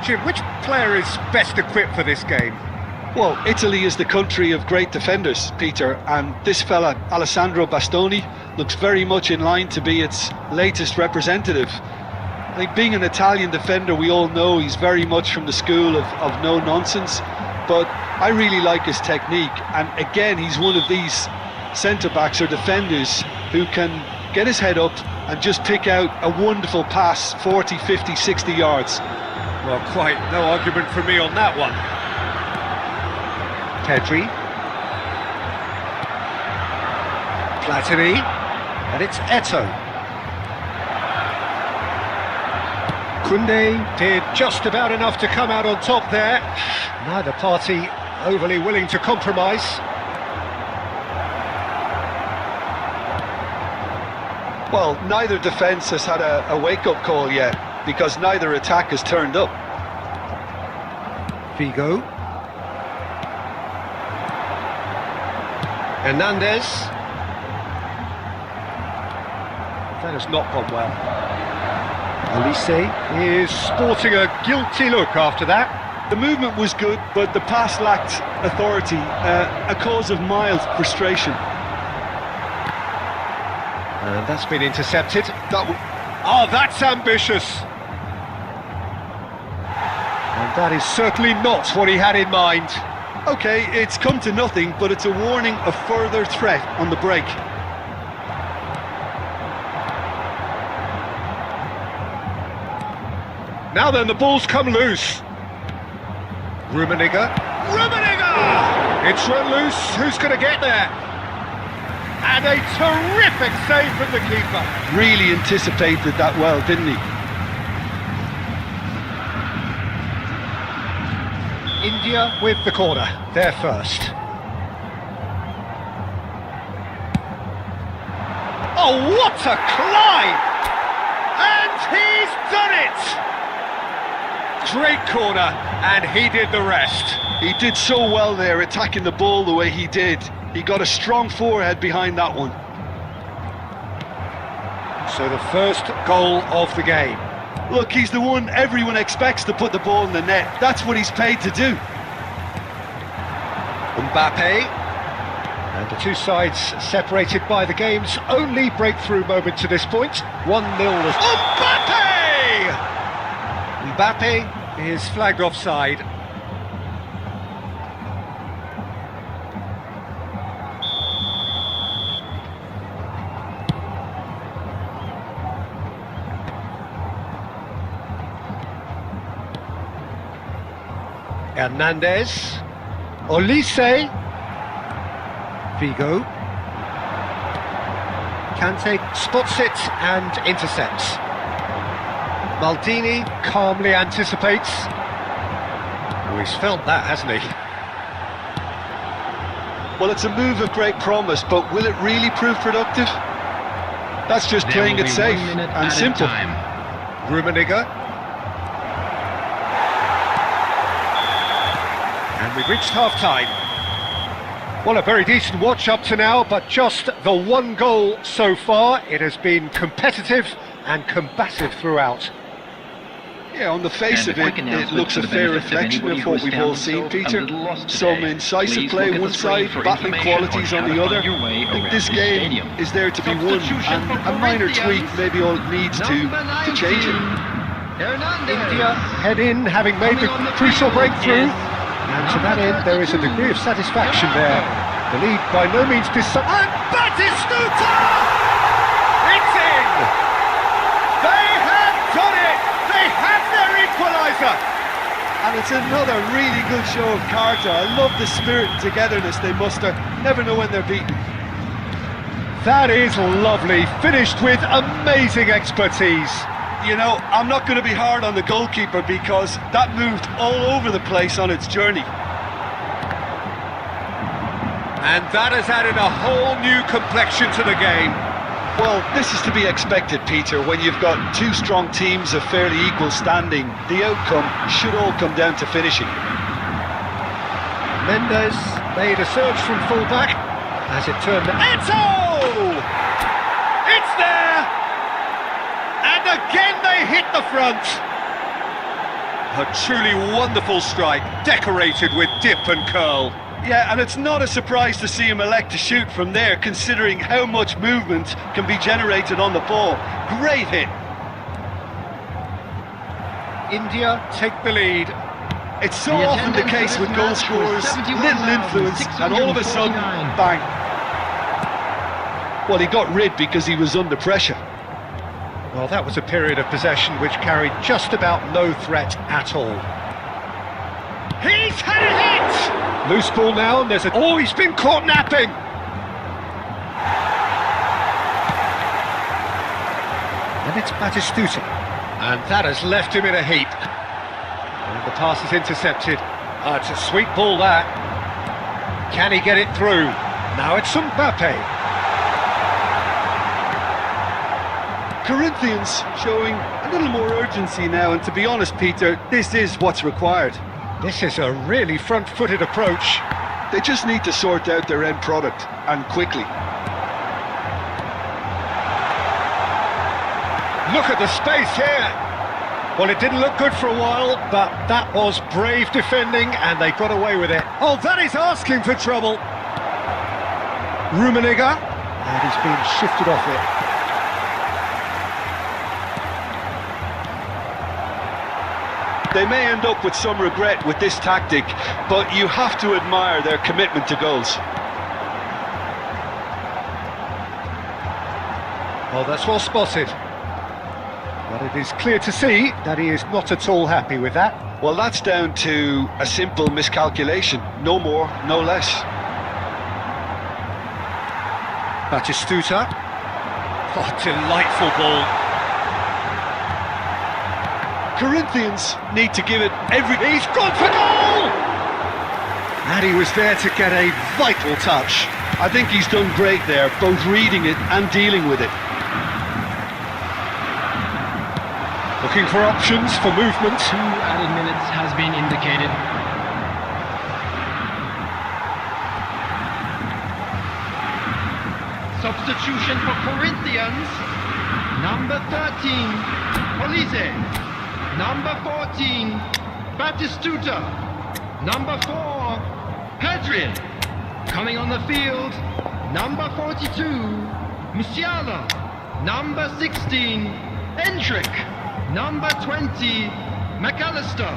Jim, which player is best equipped for this game? Well, Italy is the country of great defenders, Peter, and this fella, Alessandro Bastoni, looks very much in line to be its latest representative. I think being an Italian defender, we all know he's very much from the school of no nonsense, but I really like his technique, and again, he's one of these centre-backs or defenders who can get his head up and just pick out a wonderful pass 40, 50, 60 yards. Well, quite no argument from me on that one. Pedri. Platini. And it's Eto. Koundé did just about enough to come out on top there. Neither party overly willing to compromise. Well, neither defence has had a wake-up call yet, because neither attack has turned up. Figo. Hernandez. That has not gone well. Olise is sporting a guilty look after that. The movement was good, but the pass lacked authority, a cause of mild frustration. And that's been intercepted. Oh, that's ambitious! And that is certainly not what he had in mind. Okay, it's come to nothing, but it's a warning of further threat on the break. Now then, the ball's come loose. Rummenigge. It's run loose. Who's going to get there? And a terrific save from the keeper. Really anticipated that well, didn't he? India with the corner. They're first. Oh, what a climb! And he's done it! Great corner, and he did the rest. He did so well there, attacking the ball the way he did. He got a strong forehead behind that one. So the first goal of the game. Look, he's the one everyone expects to put the ball in the net. That's what he's paid to do. Mbappe. And the two sides separated by the game's only breakthrough moment to this point. 1-0. Mbappe! Mbappe is flagged offside. Hernandez. Olise. Figo. Kante spots it and intercepts. Maldini calmly anticipates. Oh, he's felt that, hasn't he? Well, it's a move of great promise, but will it really prove productive? That's just playing it safe and simple. Rummenigge. And we've reached half-time. Well, a very decent watch up to now, but just the one goal so far. It has been competitive and combative throughout. Yeah, on the face of it, it looks a fair reflection of what we've all seen, Peter. Some incisive play one side, battling qualities on the other. I think this game is there to be won, and a minor tweak maybe all it needs to change it. India head in, having made the crucial breakthrough. And to that end, there is a degree of satisfaction there. The lead by no means decided. And Batistuta! It's in! They have done it! They have their equaliser! And it's another really good show of character. I love the spirit and togetherness they muster. Never know when they're beaten. That is lovely, finished with amazing expertise. You know, I'm not going to be hard on the goalkeeper because that moved all over the place on its journey. And that has added a whole new complexion to the game. Well, this is to be expected, Peter. When you've got two strong teams of fairly equal standing, the outcome should all come down to finishing. Mendes made a surge from full-back as it turned. Eto! It's there! And again they hit the front. A truly wonderful strike, decorated with dip and curl. Yeah, and it's not a surprise to see him elect to shoot from there, considering how much movement can be generated on the ball. Great hit. India take the lead. It's so often the case with goal scorers, little influence, and all of a sudden, bang. Well, he got rid because he was under pressure. Well, that was a period of possession which carried just about no threat at all. He's had a hit! Loose ball now, and there's a... Oh, he's been caught napping! And it's Batistuta. And that has left him in a heap. And the pass is intercepted. It's a sweet ball, that. Can he get it through? Now it's Mbappe. Corinthians showing a little more urgency now, and to be honest, Peter, this is what's required. This is a really front-footed approach. They just need to sort out their end product, and quickly. Look at the space here. Well, it didn't look good for a while, but that was brave defending, and they got away with it. Oh, that is asking for trouble. Rummenigge, and he's been shifted off it. They may end up with some regret with this tactic, but you have to admire their commitment to goals. Well, that's well spotted. But it is clear to see that he is not at all happy with that. Well, that's down to a simple miscalculation. No more, no less. Batistuta. Oh, delightful ball. Corinthians need to give it every... He's gone for goal! And he was there to get a vital touch. I think he's done great there, both reading it and dealing with it. The Looking for options for movement. 2 added minutes has been indicated. Substitution for Corinthians. Number 13, Polise. Number 14, Batistuta. Number 4, Pedrin. Coming on the field, number 42, Musiala. Number 16, Endrick. Number 20, McAllister.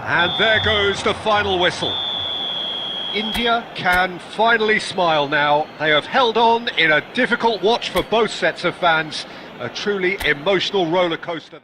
And there goes the final whistle. India can finally smile now. They have held on in a difficult watch for both sets of fans. A truly emotional roller coaster.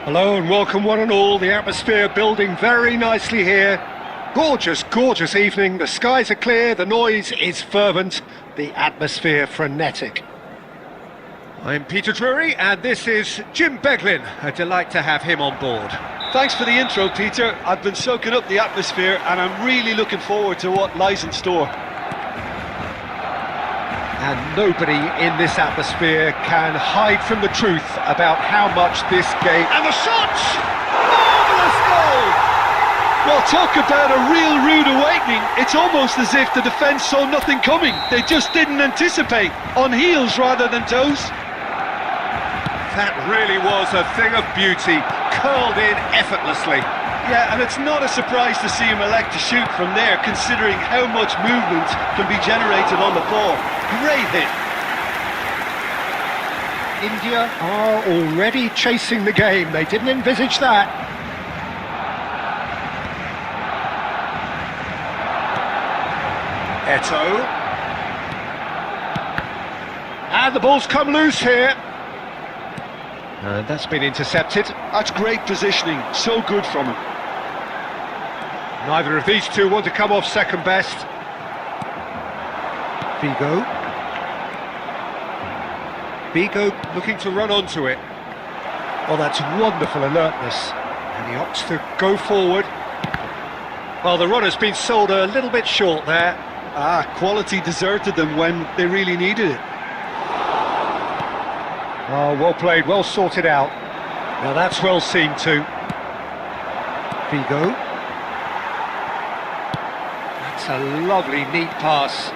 Hello and welcome one and all. The atmosphere building very nicely here. Gorgeous, gorgeous evening. The skies are clear, the noise is fervent, the atmosphere frenetic. I'm Peter Drury and this is Jim Beglin. A delight to have him on board. Thanks for the intro, Peter. I've been soaking up the atmosphere and I'm really looking forward to what lies in store. And nobody in this atmosphere can hide from the truth about how much this game... And the shots! Marvellous goal! Well, talk about a real rude awakening. It's almost as if the defence saw nothing coming. They just didn't anticipate. On heels rather than toes. That really was a thing of beauty, curled in effortlessly. Yeah, and it's not a surprise to see him elect to shoot from there, considering how much movement can be generated on the ball. Great hit. India are already chasing the game. They didn't envisage that. Eto'o. And the ball's come loose here. And that's been intercepted. That's great positioning, so good from him. Neither of these two want to come off second best. Vigo looking to run onto it. Oh, that's wonderful alertness. And he opts to go forward. Well, the run has been sold a little bit short there. Quality deserted them when they really needed it. Oh, well played, well sorted out. Now that's well seen too. Vigo. That's a lovely, neat pass.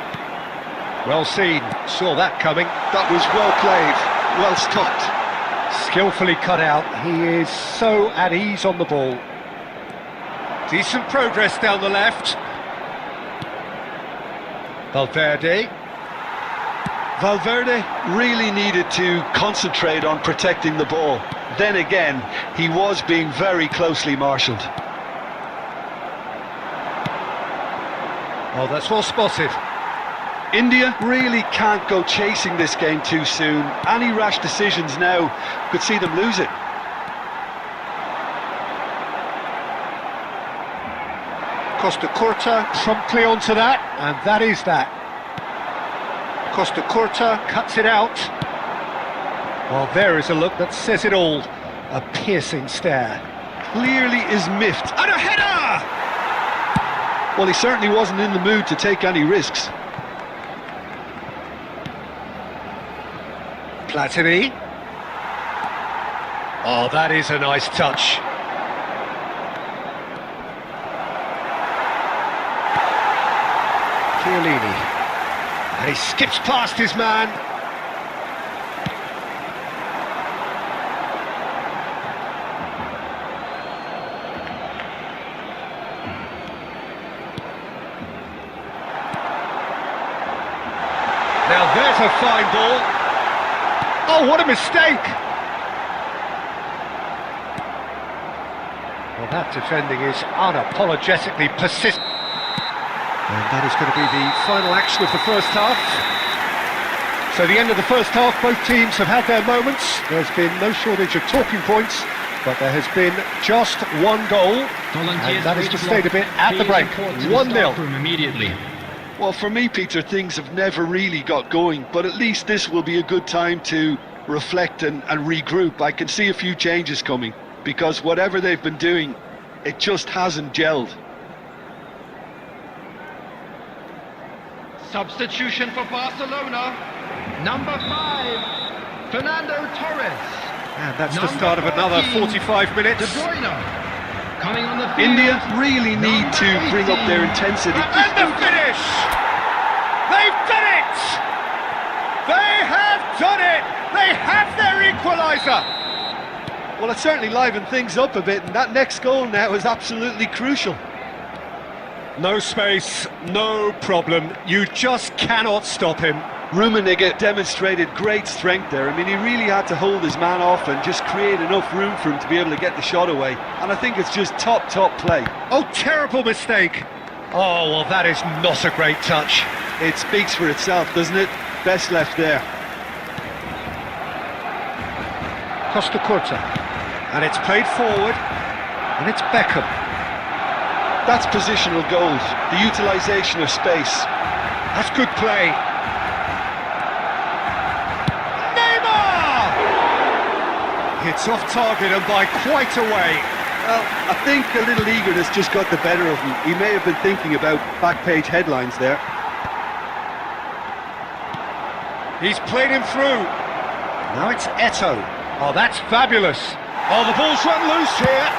Well seen, saw that coming. That was well played, well stopped. Skillfully cut out, he is so at ease on the ball. Decent progress down the left. Valverde really needed to concentrate on protecting the ball. Then again, he was being very closely marshalled. Oh, that's well spotted. India really can't go chasing this game too soon. Any rash decisions now could see them lose it. Costa Curta promptly onto that, and that is that. Costa Curta cuts it out. Well, there is a look that says it all. A piercing stare. Clearly is miffed. And a header! Well, he certainly wasn't in the mood to take any risks. Platini. Oh, that is a nice touch. Chiellini. And he skips past his man. Now there's a fine ball. Oh, what a mistake! Well, that defending is unapologetically persistent. And that is going to be the final action of the first half. So the end of the first half, both teams have had their moments. There's been no shortage of talking points, but there has been just one goal, and that has just stayed a bit at the break. 1-0. Immediately. Well, for me, Peter, things have never really got going, but at least this will be a good time to reflect and regroup. I can see a few changes coming, because whatever they've been doing, it just hasn't gelled. Substitution for Barcelona. Number 5, Fernando Torres. And that's the start of another 45 minutes. De Bruyne. Coming on the field. India really need to bring up their intensity. And the finish! They've done it! They have done it! They have their equaliser! Well, it certainly livened things up a bit, and that next goal now is absolutely crucial. No space, no problem. You just cannot stop him. Rummenigge demonstrated great strength there. I mean, he really had to hold his man off and just create enough room for him to be able to get the shot away. And I think it's just top play. Oh, terrible mistake. Oh, well, that is not a great touch. It speaks for itself, doesn't it? Best left there. Costa Curta. And it's played forward. And it's Beckham. That's positional goals, the utilisation of space. That's good play. Neymar! It's off target and by quite a way. Well, I think a little eagerness just got the better of him. He may have been thinking about back page headlines there. He's played him through. Now it's Eto'o. Oh, that's fabulous. Oh, the ball's run loose here.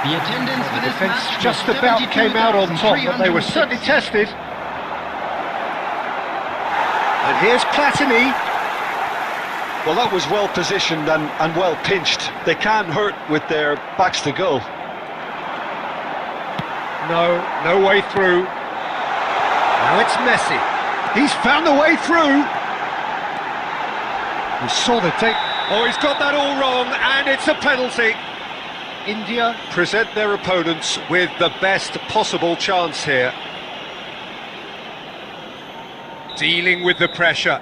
The attendance for this Defence match just about came out on top, but they were certainly tested. And here's Platini. Well, that was well positioned and well pinched. They can't hurt with their backs to goal. No way through. Now it's Messi. He's found the way through. We saw the take. Oh, he's got that all wrong, and it's a penalty. India present their opponents with the best possible chance here. Dealing with the pressure.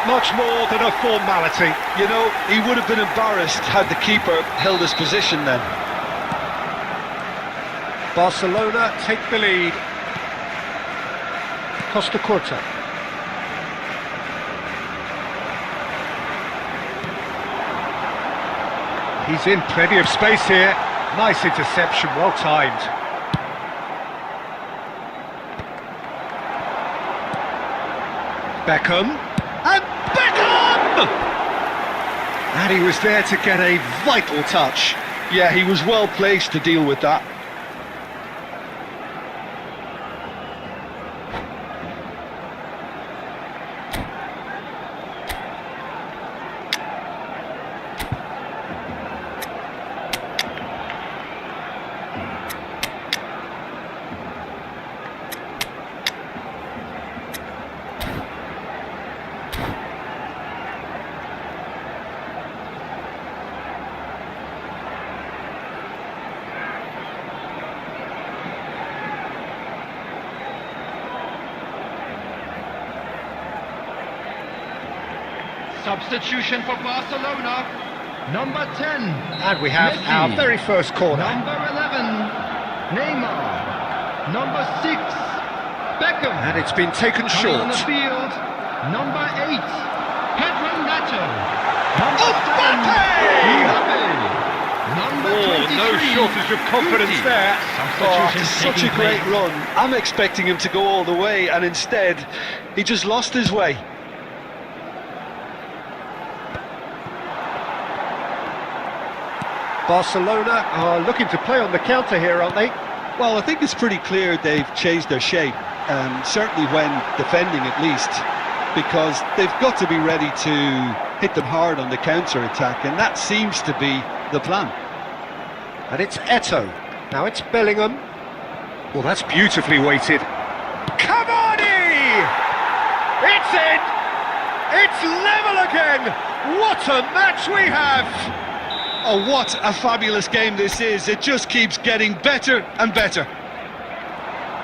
much more than a formality. You know, he would have been embarrassed had the keeper held his position then. Barcelona take the lead. Costa Curta. He's in plenty of space here. Nice interception, well timed. Beckham. And Beckham! And he was there to get a vital touch. Yeah, he was well placed to deal with that. Substitution for Barcelona. Number 10. And we have Messi. our very first corner. Number 11. Neymar. Number 6. Beckham. And it's been taken Coming on short. the field. Number 8. Pedro Neto. Number 7. Mbappe. Number 23. No shortage of confidence there. Substitution Such a taking great place. run. I'm expecting him to go all the way, and instead, he just lost his way. Barcelona are looking to play on the counter here, aren't they? Well, I think it's pretty clear they've changed their shape, certainly when defending at least, because they've got to be ready to hit them hard on the counter-attack, and that seems to be the plan. And it's Eto'o. Now it's Bellingham. Well, that's beautifully weighted. Cavani! It's in! It's level again! What a match we have! Oh, what a fabulous game this is. It just keeps getting better and better.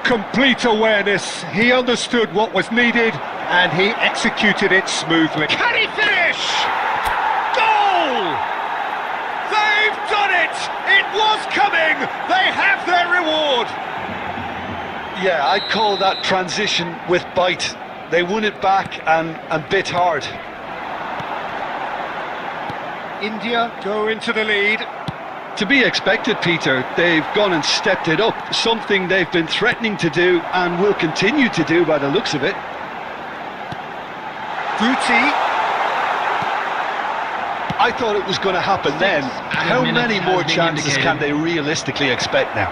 Complete awareness. He understood what was needed and he executed it smoothly. Can he finish? Goal! They've done it! It was coming! They have their reward! Yeah, I'd call that transition with bite. They won it back and bit hard. India go into the lead. To be expected, Peter. They've gone and stepped it up, something they've been threatening to do and will continue to do by the looks of it. Guti. I thought it was going to happen then. How many more chances can they realistically expect now?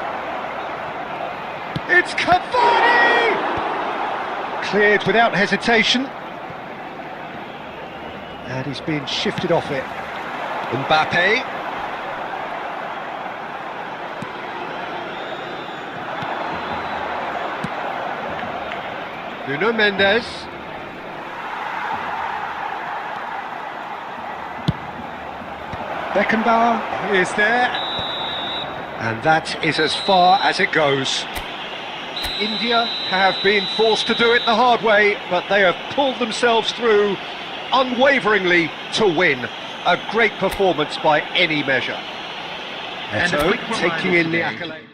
It's Cavani! Cleared without hesitation. And he's been shifted off it. Mbappe. Nuno Mendes. Beckenbauer is there. And that is as far as it goes. India have been forced to do it the hard way, but they have pulled themselves through unwaveringly to win. A great performance by any measure. Eto'o taking in the accolade.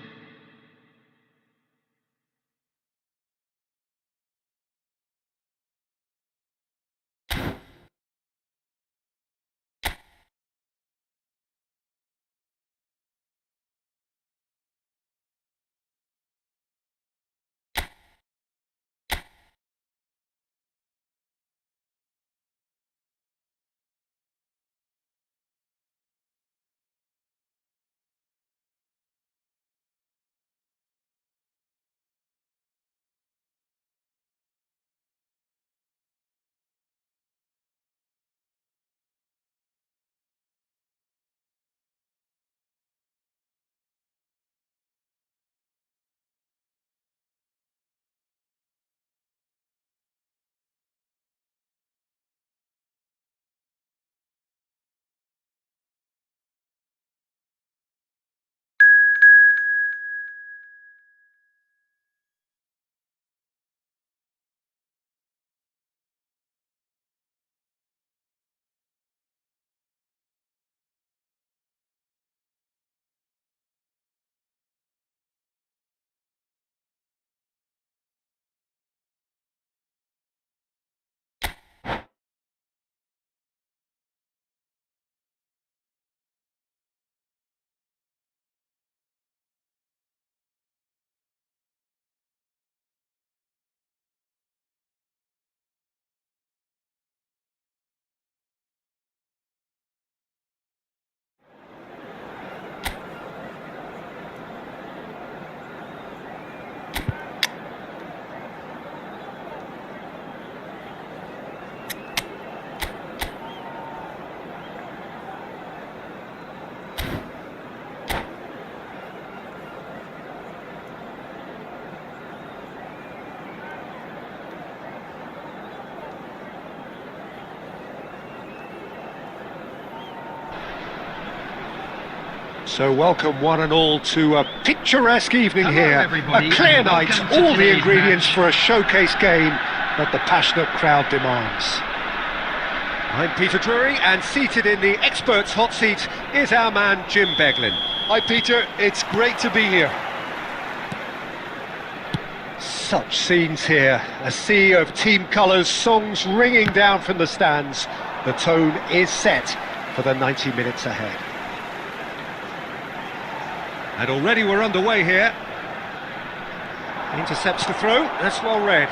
So welcome one and all to a picturesque evening Hello, here. everybody, A clear and night, welcome to all the today's ingredients match. for a showcase game that the passionate crowd demands. I'm Peter Drury, and seated in the experts' hot seat is our man Jim Beglin. Hi Peter, it's great to be here. Such scenes here, a sea of team colours, songs ringing down from the stands. The tone is set for the 90 minutes ahead. And already we're underway here. Intercepts the throw, that's well read.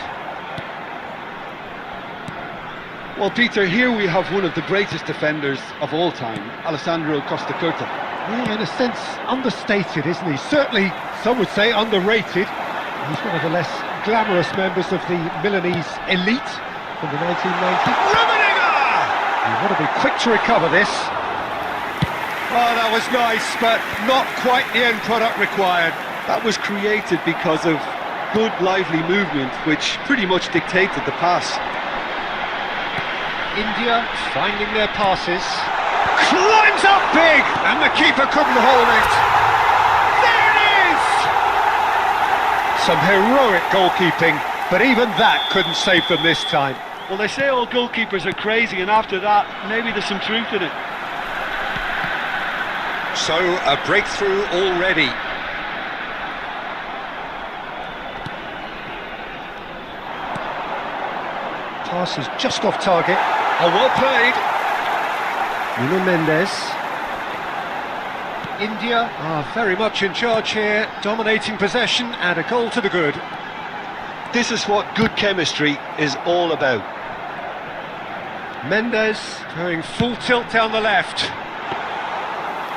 Well Peter, here we have one of the greatest defenders of all time, Alessandro Costa Curta. Yeah, in a sense, understated, isn't he? Certainly, some would say underrated. He's one of the less glamorous members of the Milanese elite from the 1990s. You want to be quick to recover this. Oh, that was nice, but not quite the end product required. That was created because of good, lively movement, which pretty much dictated the pass. India finding their passes. Climbs up big, and the keeper couldn't hold it. There it is! Some heroic goalkeeping, but even that couldn't save them this time. Well, they say all goalkeepers are crazy, and after that, maybe there's some truth in it. So, a breakthrough already. Pass is just off target. Oh, well played. Nuno Mendes. India are very much in charge here, dominating possession and a goal to the good. This is what good chemistry is all about. Mendes going full tilt down the left.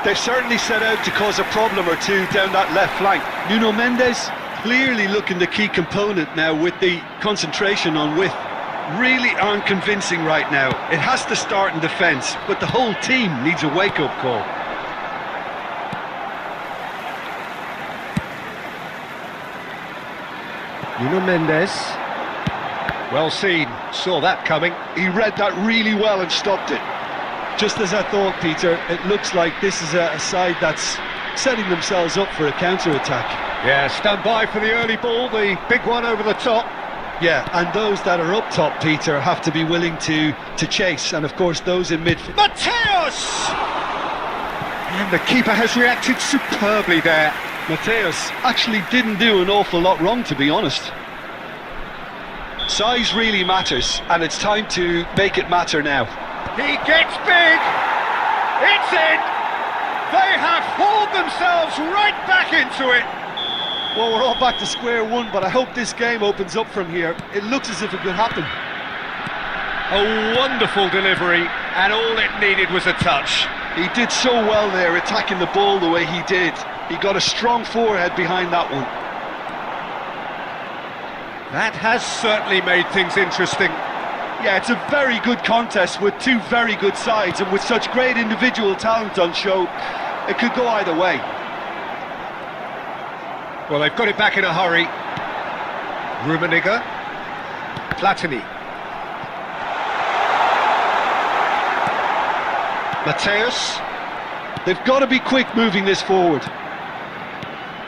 They've certainly set out to cause a problem or two down that left flank. Nuno Mendes clearly looking the key component now with the concentration on width. Really aren't convincing right now. It has to start in defence, but the whole team needs a wake-up call. Nuno Mendes. Well seen, saw that coming. He read that really well and stopped it. Just as I thought, Peter, it looks like this is a side that's setting themselves up for a counter-attack. Yeah, stand by for the early ball, the big one over the top. Yeah, and those that are up top, Peter, have to be willing to chase, and of course those in midfield. Mateus! And the keeper has reacted superbly there. Mateus actually didn't do an awful lot wrong, to be honest. Size really matters, and it's time to make it matter now. He gets big! It's in! They have hauled themselves right back into it! Well, we're all back to square one, but I hope this game opens up from here. It looks as if it could happen. A wonderful delivery, and all it needed was a touch. He did so well there, attacking the ball the way he did. He got a strong forehead behind that one. That has certainly made things interesting. Yeah, it's a very good contest with two very good sides, and with such great individual talent on show, it could go either way. Well, they've got it back in a hurry. Rummenigge. Platini. Mateus. They've got to be quick moving this forward.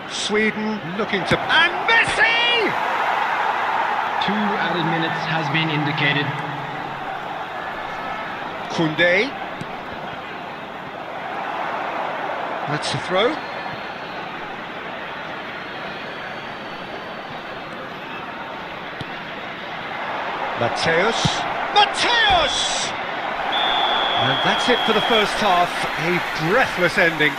Sweden looking to... And Messi! 2 added minutes has been indicated. Koundé. That's the throw. Mateus. Mateus! And that's it for the first half. A breathless ending.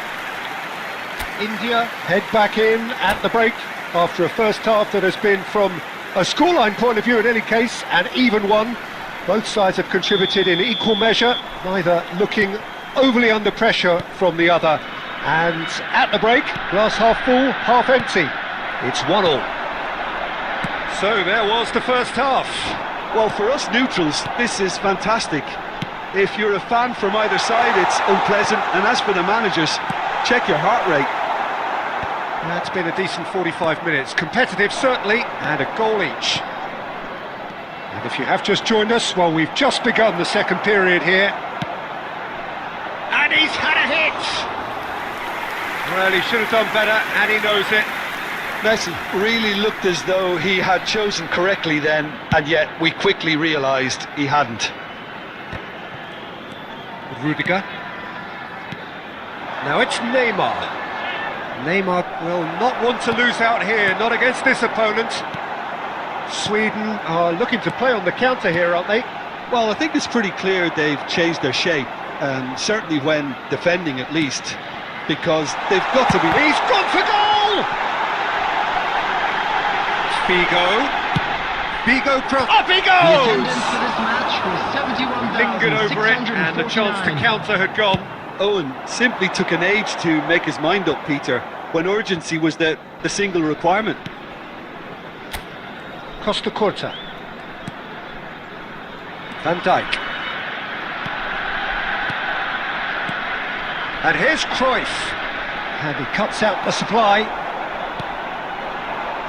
India head back in at the break after a first half that has been, from a scoreline point of view in any case, an even one. Both sides have contributed in equal measure, neither looking overly under pressure from the other. And at the break, glass half full, half empty. It's 1-1. So there was the first half. Well, for us neutrals, this is fantastic. If you're a fan from either side, it's unpleasant. And as for the managers, check your heart rate. That's been a decent 45 minutes. Competitive, certainly, and a goal each. And if you have just joined us, well, we've just begun the second period here. And he's had a hit! Well, he should have done better, and he knows it. Messi really looked as though he had chosen correctly then, and yet we quickly realised he hadn't. Rudiger. Now it's Neymar. Neymar will not want to lose out here, not against this opponent. Sweden are looking to play on the counter here, aren't they? Well, I think it's pretty clear they've changed their shape, certainly when defending at least, because they've got to be... He's gone for goal! Figo cross. Up he The goes! attendance for this match was 71,649. Lingered over it, and the chance to counter had gone. Owen simply took an age to make his mind up, Peter, when urgency was the single requirement. Costa Curta. Van Dijk. And here's Cruyff. And he cuts out the supply.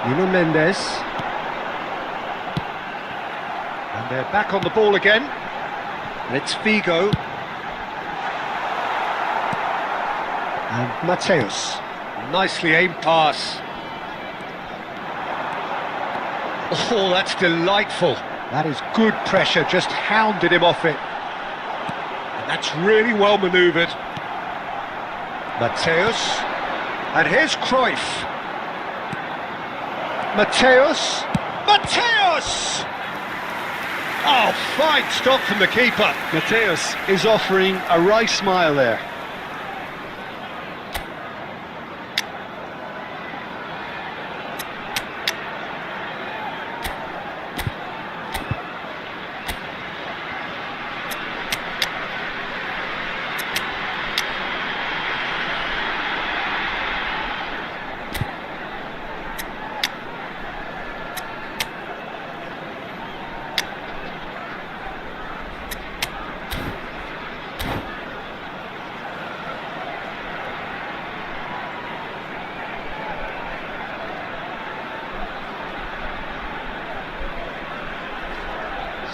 Nuno Mendes. And they're back on the ball again. And it's Figo. And Mateus. Nicely aimed pass. Oh, that's delightful. That is good pressure, just hounded him off it. And that's really well manoeuvred. Mateus. And here's Cruyff. Mateus. Mateus! Oh, fine stop from the keeper. Mateus is offering a right smile there.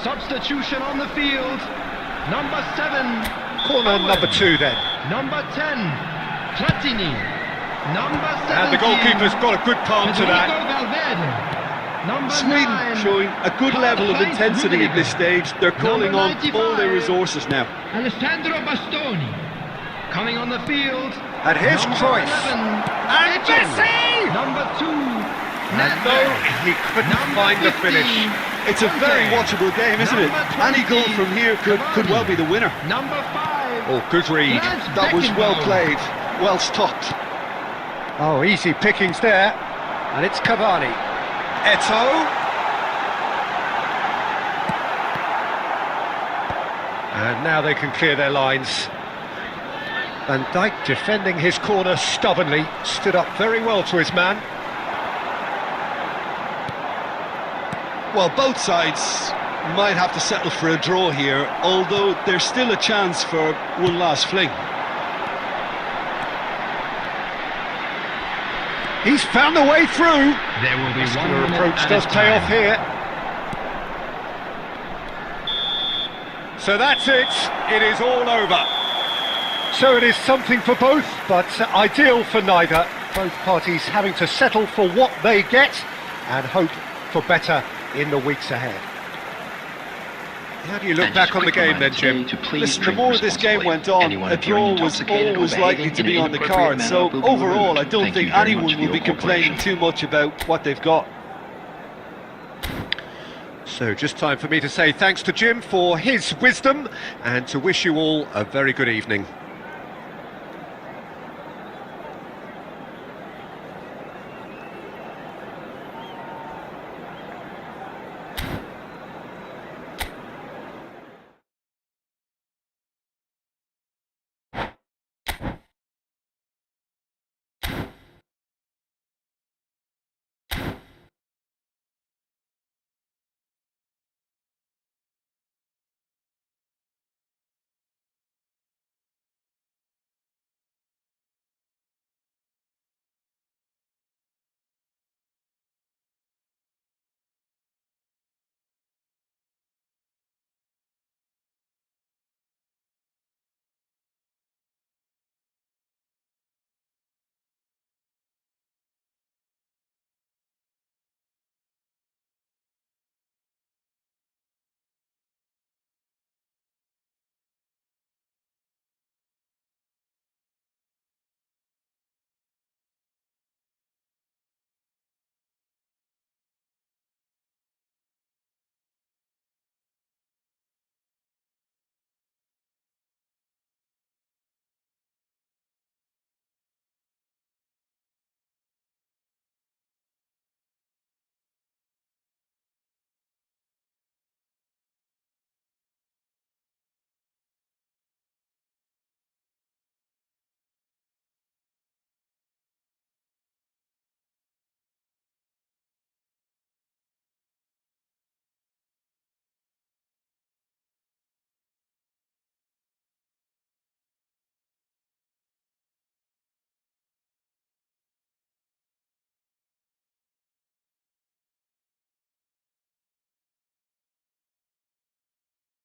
Substitution on the field. Number 7. Corner Owen. number 2 then. Number 10. Platini. Number 17. And the goalkeeper's got a good palm to that. Valverde. Number Sweden 9. showing a good level of intensity at this stage. They're calling on all their resources now. Alessandro Bastoni. Coming on the field. And here's Number Cruyff. 11, And Eto. Messi! Number 2. And no, he couldn't Number find the 15, finish. It's a very watchable game, isn't it? Number Any goal 20, from here could well be the winner. Number 5. Oh, good read. That was well played, well stopped. Oh, easy pickings there. And it's Cavani. Eto. And now they can clear their lines. Van Dijk defending his corner stubbornly, stood up very well to his man. Well, both sides might have to settle for a draw here, although there's still a chance for one last fling. He's found the way through. There will be Muscular one approach minute does at a pay time. off here. So that's it. It is all over. So it is something for both, but ideal for neither. Both parties having to settle for what they get and hope for better in the weeks ahead. How do you look And back just a on the quick game then, reminder Jim? today to please Listen, the drink more this game responsibly. went on, Anyone a appearing draw was intoxicated or always likely behaving to in be an on the inappropriate card. manner So will be overall, removed. I don't Thank you think very much anyone for will your be complaining cooperation. too much about what they've got. So just time for me to say thanks to Jim for his wisdom and to wish you all a very good evening.